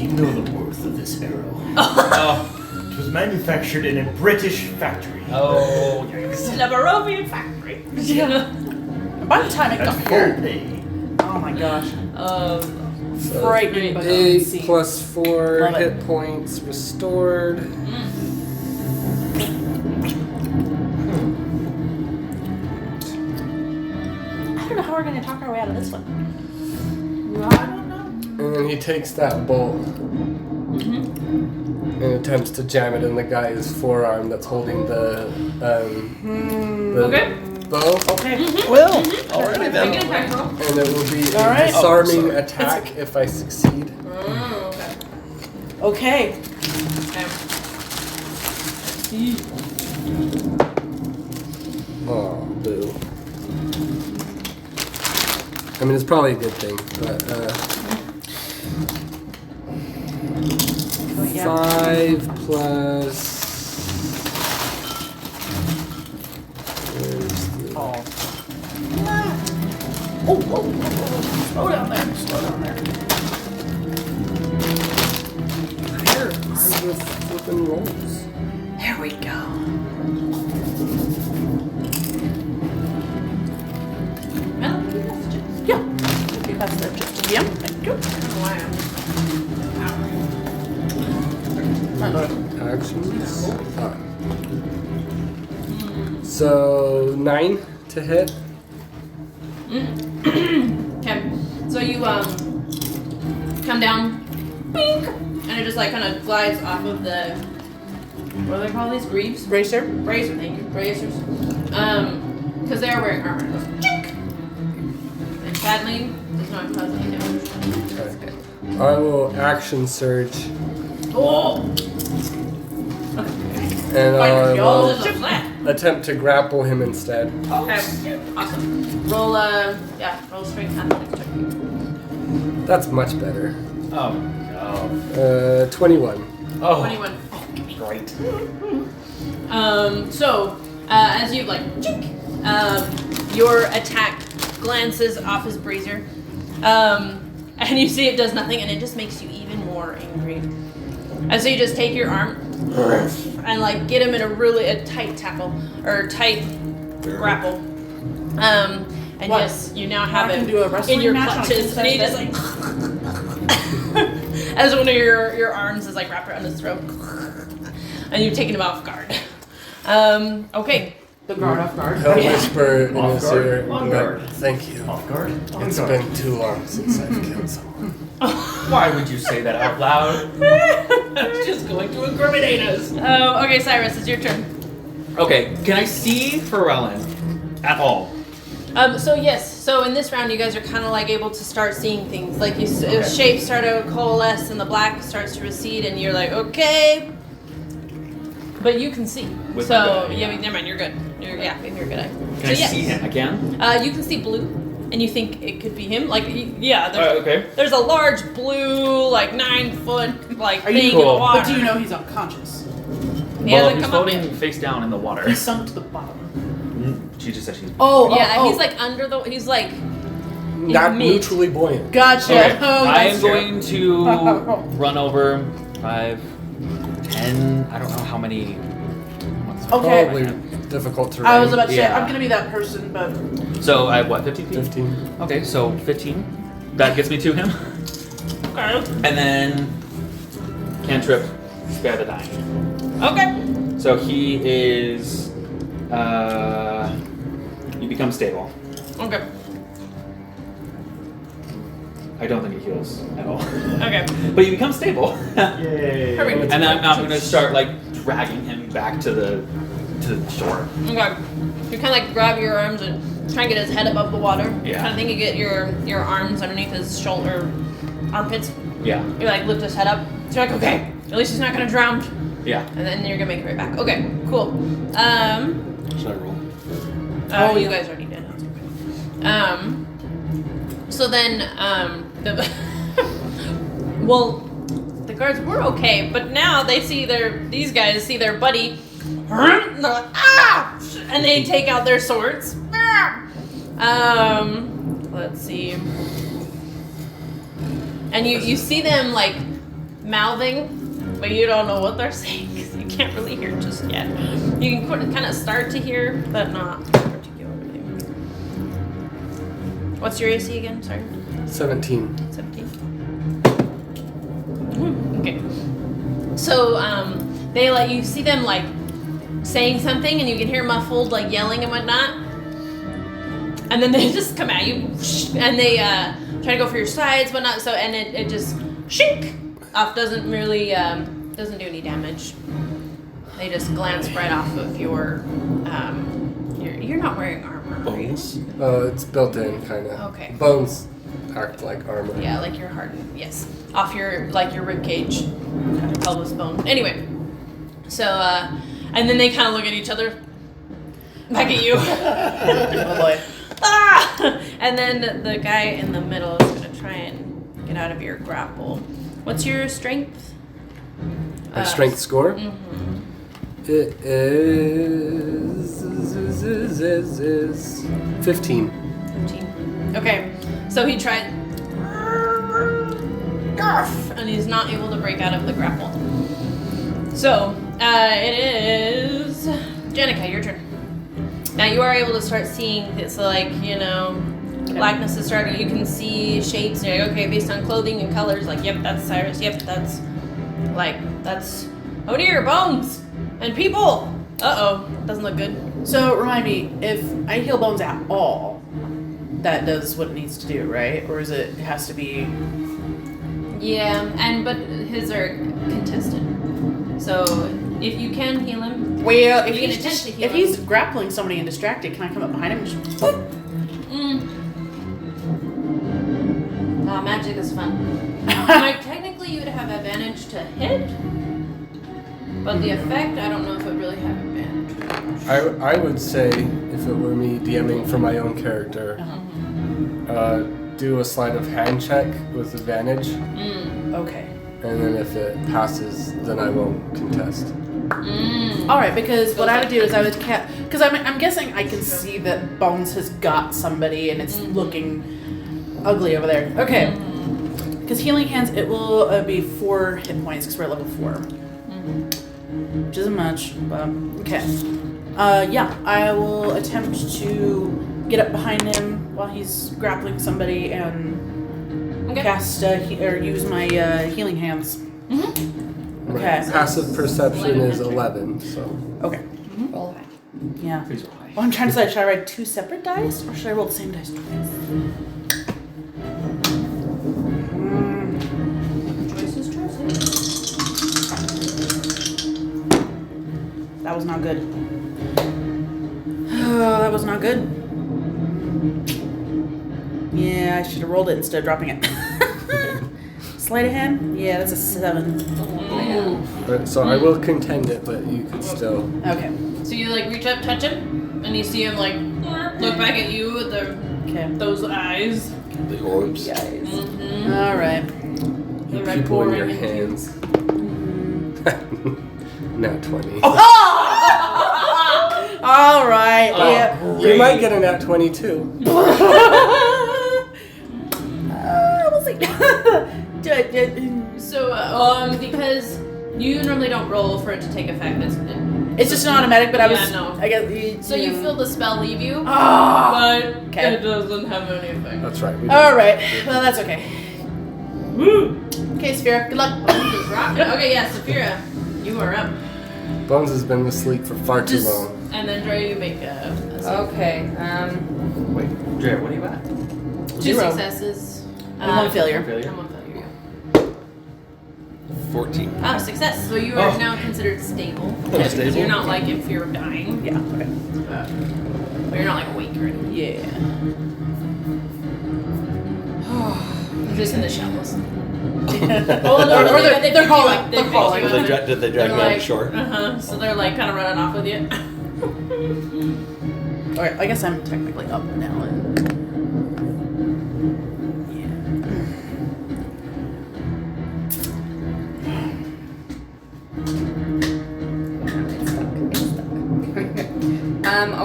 you know the worth of this arrow? Oh. It was manufactured in a British factory. Oh, yikes. The Barovian factory. Yeah. By the time it got Full here, pay. oh my gosh, So frightening but 8 unseen. plus 4 Love it. hit points restored. I don't know how we're gonna talk our way out of this one. I don't know. And then he takes that bolt and attempts to jam it in the guy's forearm that's holding the Okay. bow. Okay. Well, already Make then. an attack roll. And it will be a All right. disarming Oh, sorry. attack if I succeed. Okay. Okay. Okay. Oh, boo. I mean, it's probably a good thing, but Oh, yeah. 5 plus. Where's the... Oh. Oh, whoa, whoa, whoa. Slow down there. Slow down there. Here, ours with flipping rolls. There we go. Melody, that's just. Yeah. Okay, that's the just yeah. Thank you. My lord. Actions. Ah. So 9 to hit. Okay. So you come down, bink, and it just like kind of glides off of the, what do they call these? Greaves? Bracer. Bracer, thank you. Bracers. Because they are wearing armor. It goes chink. And sadly, does not cause any damage. Okay. I will action surge, Oh! and I Y'all will is a flat. attempt to grapple him instead. Okay. Awesome. Roll roll strength athletics check. That's much better. Oh, no. 21. Oh, 21. great. So, as you like, chink, your attack glances off his brazier, and you see it does nothing, and it just makes you even more angry. And so you just take your arm and like get him in a tight tackle or tight grapple, and What? yes, you now have I can him do a wrestling in your match on clutches, and he Tuesday. just like as one of your arms is like wrapped around his throat, and you've taken him off guard. Okay. The guard off guard. He'll whisper in Off his guard, ear, on but guard. thank you. Off guard. On It's guard. been too long since I've killed someone. Why would you say that out loud? That's just going to incriminate us. Okay, Cyrus, it's your turn. Okay, can I see Pharrellin at all? So yes, so in this round, you guys are kind of like able to start seeing things. Like shapes start to coalesce, and the black starts to recede, and you're like, okay. But you can see. With So my good eye, yeah, yeah. never mind. You're good. You're good eye. Can So I yes. see him again? You can see blue, and you think it could be him. Like yeah, there's, Okay. there's a large blue, like 9-foot, like Are you thing in cool? the water. But do you know he's unconscious? He Well, hasn't he's come up floating yet. face down in the water. He's sunk to the bottom. She just said she's. Oh, Yeah, he's like under the. He's like. Not mid. neutrally buoyant. Gotcha. Okay, Oh, I am that's true. going to run over 5, 10. I don't know how many. Okay. Probably difficult terrain. I was about to say, Yeah. I'm gonna be that person, but So I have what, 15 feet? 15. Okay, so 15. That gets me to him. Okay. And then cantrip, spare the dying. Okay. So he is. You become stable. Okay. I don't think it heals at all. Okay. But you become stable. Yay. Perfect. And then I'm gonna start like dragging him back to the shore. Okay. You kind of like grab your arms and try and get his head above the water. Yeah. Kind of think you get your arms underneath his shoulder, armpits. Yeah. You like lift his head up. So you're like, okay, at least he's not gonna drown. Yeah. And then you're gonna make your way back. Okay, cool. Should I roll? You guys already did. So then, the guards were okay, but now they see these guys see their buddy, and they're like, ah! And they take out their swords. Let's see. And you see them like mouthing, but you don't know what they're saying because you can't really hear just yet. You can kind of start to hear, but not particularly. What's your AC again? Sorry. 17. 17. Okay. So they like you see them like saying something, and you can hear muffled like yelling and whatnot. And then they just come at you, and they try to go for your sides, but not so. And it just shink off. Doesn't really doesn't do any damage. They just glance right off of your. You're not wearing armor, are you? Bones? It's built in, kind of. Okay. Bones act like armor. Yeah, like your heart. Yes, off your rib cage, your pelvis bone. Anyway, so and then they kind of look at each other, back at you. oh boy. Ah! And then the guy in the middle is gonna try and get out of your grapple. What's your strength? My strength score? Mm-hmm. It is 15. 15. Okay, so he tried, and he's not able to break out of the grapple. So it is Jenica, your turn. Now you are able to start seeing this, like blackness is starting. You can see shapes. And you're like, okay, based on clothing and colors, like, yep, that's Cyrus. Yep, that's oh dear, bones and people. Doesn't look good. So remind me, if I heal bones at all, that does what it needs to do, right? Or is it has to be? Yeah, but his are contested. So if you can heal him, Well, if you can he's attempt to heal if him. he's grappling somebody and distracted, can I come up behind him and just? Whoop? Magic is fun. Like, technically, you would have advantage to hit, but the effect, I don't know if it really have advantage. I would say, if it were me DMing for my own character, do a sleight of hand check with advantage, Okay. and then if it passes, then I won't contest. All right, because what I would do is I would because I'm guessing I can see that Bones has got somebody and it's looking ugly over there. Okay. Because healing hands, it will be 4 hit points because we're at level 4, which isn't much, but okay. Yeah, I will attempt to get up behind him while he's grappling somebody and cast or use my healing hands. Okay. Passive perception is 11, so. Okay. Roll. Yeah. Please roll high. Well, I'm trying to decide, should I roll 2 separate dice or should I roll the same dice twice? Choices. That was not good. Oh, that was not good. Yeah, I should have rolled it instead of dropping it. Sleight of hand? Yeah, that's a 7. So I will contend it, but you could still. Okay. So you like reach up, touch him, and you see him like look back at you with those eyes. The orbs. All right. You red people in your pouring into you. hands. Nat 20. All right. Yeah. You might get a nat 20 too. We'll see. So because you normally don't roll for it to take effect, It's just an automatic, but I was. Yeah, no. I guess. So you feel the spell leave you, Ah. but Okay. it doesn't have anything. That's right. All right. Well, that's okay. Okay, Sphera. Good luck. Just rocking. Okay, yeah, Saphira, you are up. Bones has been asleep for far too Just- long. And then Dre, you make a Okay. Wait, Jared, what are you at? 2 0. successes. And 1 failure. And 1 failure, yeah. 14. Oh, success. So you are now considered stable. Because stable? you're not like in fear of dying. Yeah. Okay. But you're not like awake or anything. Yeah. You're just in the shallows. Or they're calling. They're calling. Did they drag me on shore? So they're like kind of running off with you. Okay, I guess I'm technically up now.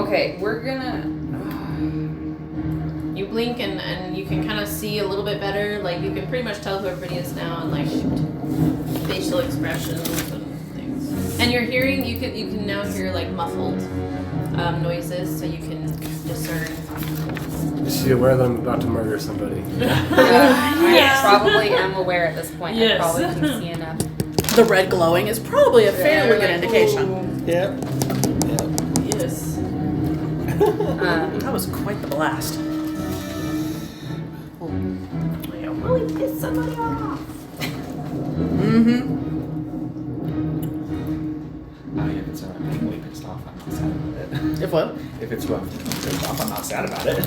Okay, we're gonna. You blink and you can kind of see a little bit better. Like you can pretty much tell who everybody is now and like facial expressions and things. And you're hearing. You can now hear like muffled noises, so you can discern. Is she aware that I'm about to murder somebody? I probably am aware at this point. Yes. I probably can see enough. The red glowing is probably a fairly You're good like, indication. "Ooh." Yep. Yes. That was quite the blast. Really piss somebody off. Mm-hmm. If it's being really pissed off, I'm not sad about it. If what? If it's who I'm pissed off, I'm not sad about it.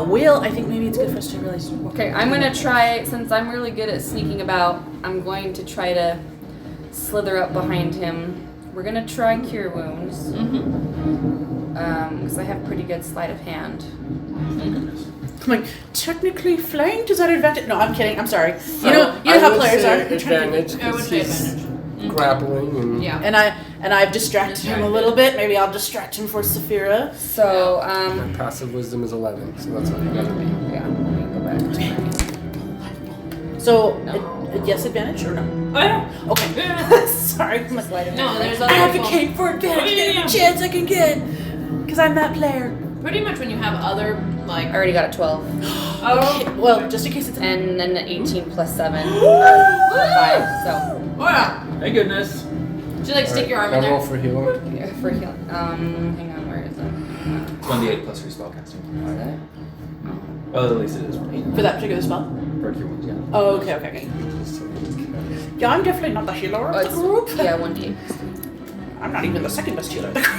Will, I think maybe it's good for us to realize. Okay, I'm gonna try, since I'm really good at sneaking about, I'm going to try to slither up behind him. We're gonna try Cure Wounds. Because I have pretty good sleight of hand. I'm like, technically flanked is that advantage? No, I'm kidding. I'm sorry. So, you know I how would players say are. Advantage I would because say he's advantage. grappling and Yeah. And I've distracted him a little bit. Maybe I'll distract him for Saphira. So, my passive wisdom is 11, so that's what you gotta be. yeah, let me go back to my... So, yes, advantage or no? Okay. Sorry. I'm like, No, there's I other advocate for advantage any chance I can get. Because I'm that player. Pretty much when you have other like. I already got a 12. Okay, well, just in case it's And then an 18 plus 7. or 5, so... Oh yeah. Thank goodness. Should you like stick your arm in Can I roll there? for healing? Yeah, for healing. Hang on, where is it? 1d8 plus your spellcasting. Is it? Well, at least it is for me. for that particular spell. For cure wounds, yeah. Oh, okay. Yeah, I'm definitely not the healer Oh, of the group. Yeah, 1d8. I'm not even the second best healer of the group.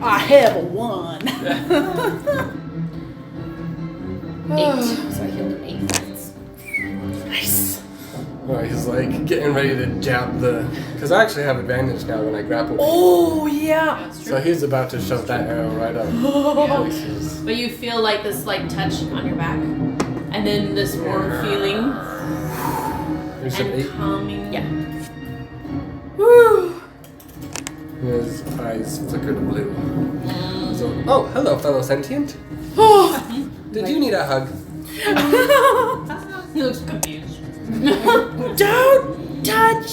I have a 1. 8. So I healed him 8 points. Nice. Alright, he's like getting ready to jab the. Because I actually have advantage now when I grapple. Oh, yeah. That's true. So he's about to shove that arrow right up. Places. But you feel like this like touch on your back, and then this warm feeling There's an and 8. calming. Yeah. Woo. His eyes flicker to blue. So, oh, hello, fellow sentient. Did you need a hug? He looks confused. Don't touch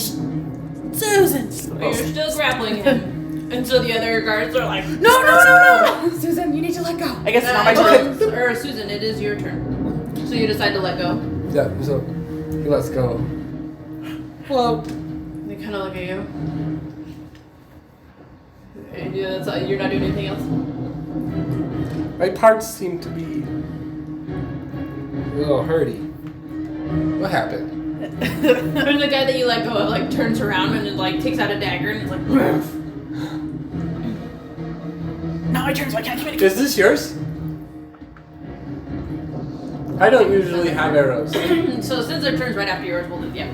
Susan. But you're still grappling him, and so the other guards are like, No. Susan, you need to let go. I guess it's not my turn. Or Susan, it is your turn. So you decide to let go. Yeah, so he lets go. Hello. They kind of look at you. And yeah, that's all, you're not doing anything else. My parts seem to be a little hurty. What happened? And the guy that you let go of like turns around and like takes out a dagger and is like, Now my turn, so I can't communicate. Is this yours? I don't usually have arrows. So since their turn's right after yours, we'll do, yeah.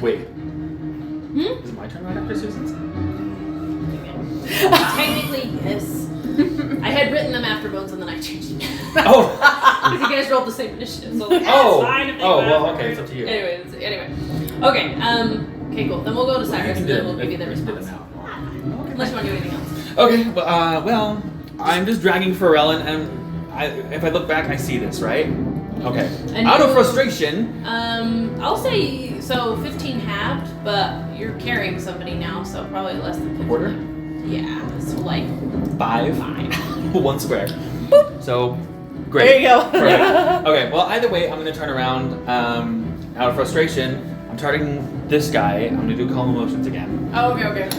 Wait. Is it my turn right after Susan's? Technically, yes. I had written them after Bones and then I changed it. Oh! Because you guys rolled the same initiative, so like, Oh. it's fine if they Oh, go well, after. okay, it's up to you. Anyway. Okay, okay, cool. Then we'll go to Cyrus and then we'll give you the response. Unless you want to do anything else. Okay, well, I'm just dragging Pharrell, and if I look back, I see this, right? Okay. And Out of you- frustration. I'll say so 15 halved, but you're carrying somebody now, so probably less than 15. Quarter? Yeah, so like 5. 1 square. So, great. There you go. Perfect. Okay, well, either way, I'm going to turn around. Out of frustration, I'm targeting this guy. I'm going to do calm emotions again. Oh, okay.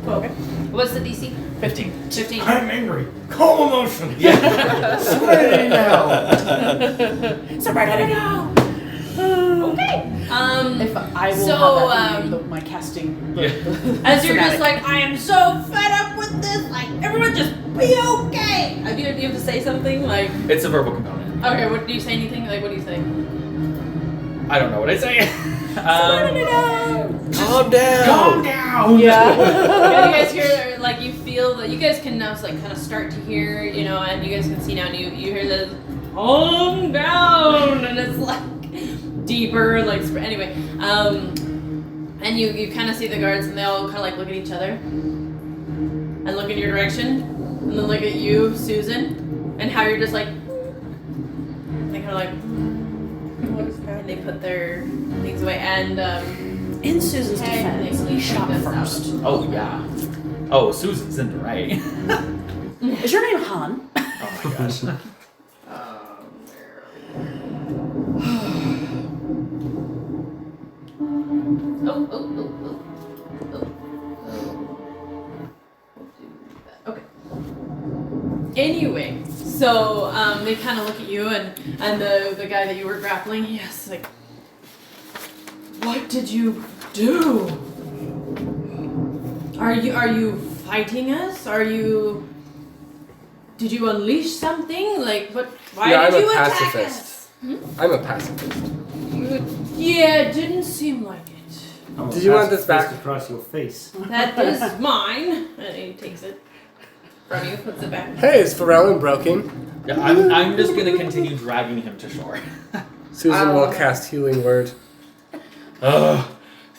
Okay. What's the DC? 15. 15. I'm angry. Calm emotion. Yeah. Somebody now. Somebody now. Okay. If I will So, have that be my casting. as you're just Schematic. like, I am so fed up with this. Like, everyone just be okay. Do you have to say something? Like, It's a verbal component. okay, what do you say? Anything? Like, what do you say? I don't know what I say. Calm down. Calm down. Yeah. Yeah, you guys hear, like, you feel that you guys can now, like, kind of start to hear, you know, and you guys can see now, and you hear this, calm down, and it's like deeper, like, anyway, and you kind of see the guards, and they all kind of like look at each other, and look in your direction, and then look at you, Susan, and how you're just like, and they kind of like, What is that? and they put their things away, and In Susan's defense, technically he shot this first. Oh, yeah. Oh, Susan's in the right. Is your name Han? Oh my gosh. Okay. Anyway, so they kind of look at you and the guy that you were grappling. Yes, like, what did you do? Are you fighting us? Did you unleash something? Like, what? Why Yeah, did I'm a you attack pacifist. us? I'm a pacifist. Yeah, it didn't seem like it. Did you want this back? Across your face. That is mine. And he takes it from you, puts it back. Hey, is Pharrell broken? Yeah, I'm just gonna continue dragging him to shore. Susan will cast Healing Word.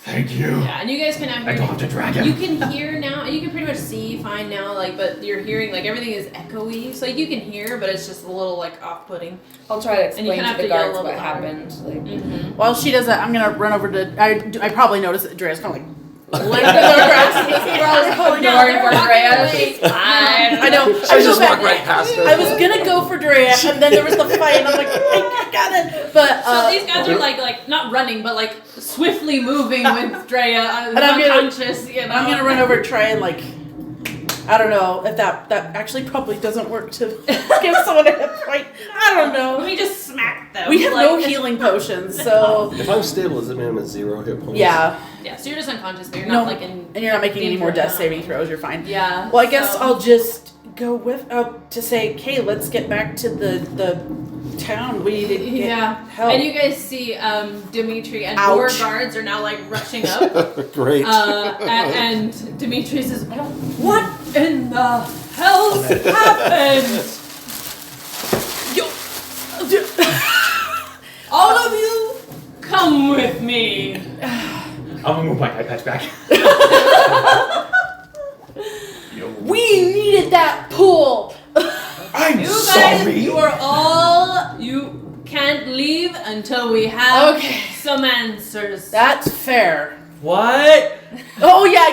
Thank you. Yeah, and you guys can now hear. I don't have to drag him. You can hear now. You can pretty much see fine now. Like, but you're hearing like everything is echoey. So like, you can hear, but it's just a little like off-putting. I'll try to And you explain kinda to have the to yell a guards little what louder. happened. Like, While she does that, I'm gonna run over to. I probably noticed that Drea's kind of like go across. Ron's pulling No, door they're for walking Drea. away. She's fine. I know. I just walked right past her. I was gonna go for Drea, and then there was the fight, and I'm like, I got it. But So these guys are like not running, but like swiftly moving with Drea, I'm gonna- unconscious. You know, I'm gonna run over and try and like. I don't know if that actually probably doesn't work to give someone a hit point. I don't know. We just smacked them. We have like, no healing potions, so If I'm stable, does it mean I'm at 0 hit points? yeah. Yeah, so you're just unconscious, but you're No, not like in. and you're not making any more death danger. saving throws. You're fine. Yeah. Well, I guess so- I'll just go with to say, okay, let's get back to the town. We need to get Yeah. help. And you guys see Dimitri and Ouch. more guards are now like rushing up. Great. And Dimitri says, "What in the hell happened? All of you, come with me." I'm gonna move my eye patch back. We needed that pool. I'm You guys, you can't leave until we have Okay. some answers. That's fair. What? Oh yeah,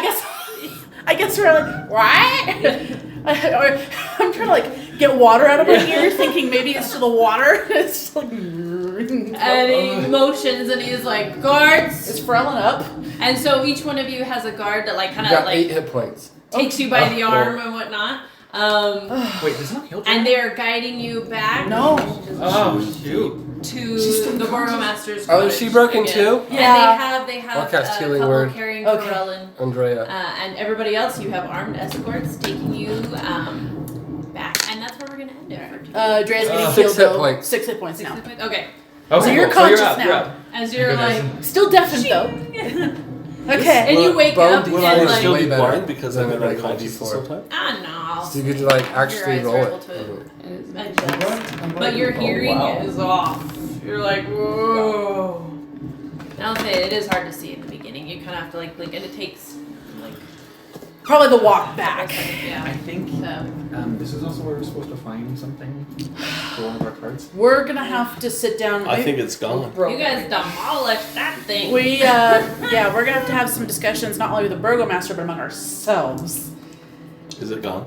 I guess we're like what? Or I'm trying to like get water out of my ear, thinking maybe it's to the water. It's just like. And he motions and he's like, guards. It's Pharrell up. And so each one of you has a guard that like kind You of got 8 like hit points. takes you by the Oh, arm and whatnot. Wait, does not heal? And they're guiding you back No. Oh shoot. to She's still the unconscious. Burgomaster's Oh, cottage is she broken again. too? Yeah. And they have I'll cast a Healing couple Word. carrying Okay. Pharrell Andrea. and everybody else. You have armed escorts taking you back, and that's where we're gonna end it. For today. Drea's getting 6 healed hit though. points. 6 hit points now. Okay, Okay, So you're cool. conscious up, now. You're up. as you're Okay, like, Still deafened though. Okay. and you wake Bone up defense Will and I is like, still way be better blind because than I'm the in regular unconscious D4. sometime? no. So you could like Your actually eyes roll are it. able to I'm adjust. right But your here. hearing Oh, wow. is off. You're like, whoa. I'll say it is hard to see in the beginning. You kind of have to like blink, and it takes like Probably the walk back. I think this is also where we're supposed to find something for one of our cards. We're gonna have to sit down. I think it's gone. You guys demolished that thing. we're gonna have to have some discussions, not only with the Burgomaster, but among ourselves. Is it gone?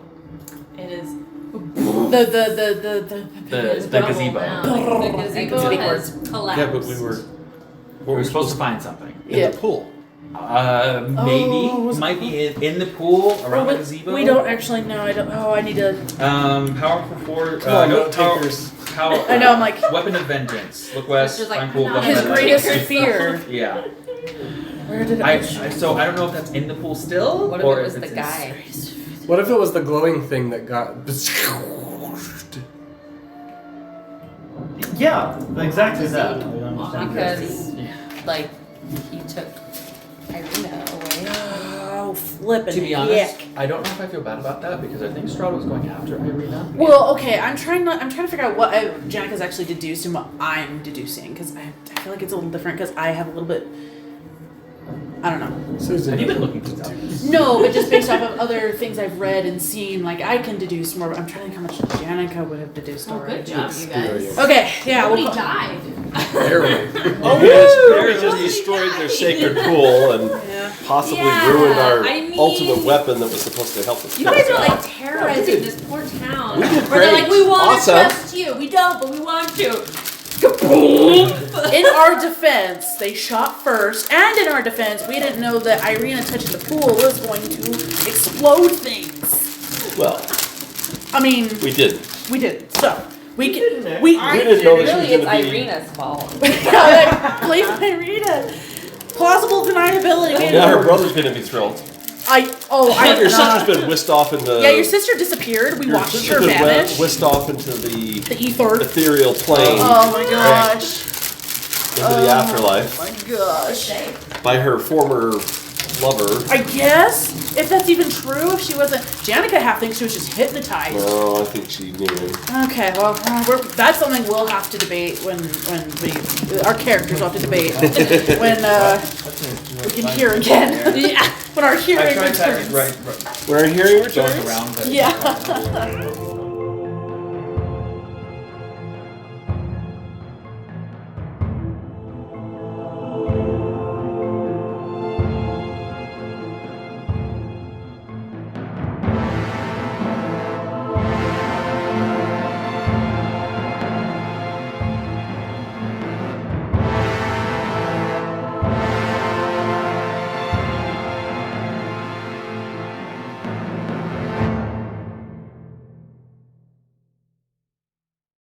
It is. The The gazebo. The gazebo Big has words. collapsed. Yeah, but we were supposed to find something. in the pool. Maybe might be in the pool around the gazebo. We don't actually know. I don't. Oh, I need to. Powerful force. Come on, No note power. takers. Power. I know. I'm like Weapon of vengeance. Look west. Just like Find pool. not Weapon his of greatest vengeance. fear. Yeah. Where did So I don't know if that's in the pool still, What if or it was if the it's guy? What if it was the glowing thing that got? Yeah, exactly that. I understand that. Because, like, he took Irina away. Oh, flippin' To be honest, heck. I don't know if I feel bad about that because I think Strahd was going after Irina. Well, okay. I'm trying to figure out what Janica's actually deduced and what I'm deducing because I feel like it's a little different because I have a little bit. I don't know. Susan. Have you been looking things up? No, but just based off of other things I've read and seen, like I can deduce more. But I'm trying to think how much Janica would have deduced Oh, already. good job, you guys. Experience. Okay, yeah. Nobody We'll died. We just destroyed their sacred pool and yeah. possibly Yeah, ruined our I mean- ultimate weapon that was supposed to help us. You kill guys are us. like terrorizing this poor town. We did Where they're great. like, we want Awesome. to trust you. We don't, but we want to. In our defense, they shot first, and in our defense, we didn't know that Irina touching the pool was going to explode things. Well, I mean, we didn't. we didn't. So we can. didn't. We didn't know that she was Really, it's going to be. Irina's fault. blame Irina. Plausible deniability. Now her brother's going to be thrilled. Your Your sister's been whisked off into. Yeah, your sister disappeared. We your watched sister's her been vanish. whisked off into the The ether. ethereal plane, Oh my gosh. into the afterlife, Oh my gosh. by her former lover. I guess if that's even true, if she wasn't, Janica half thinks she was just hypnotized. No, I think she knew. Okay, well, that's something we'll have to debate when our characters will have to debate when we can hear again. Yeah, when our I hearing tried returns. right We're hearing going returns. around. But Yeah.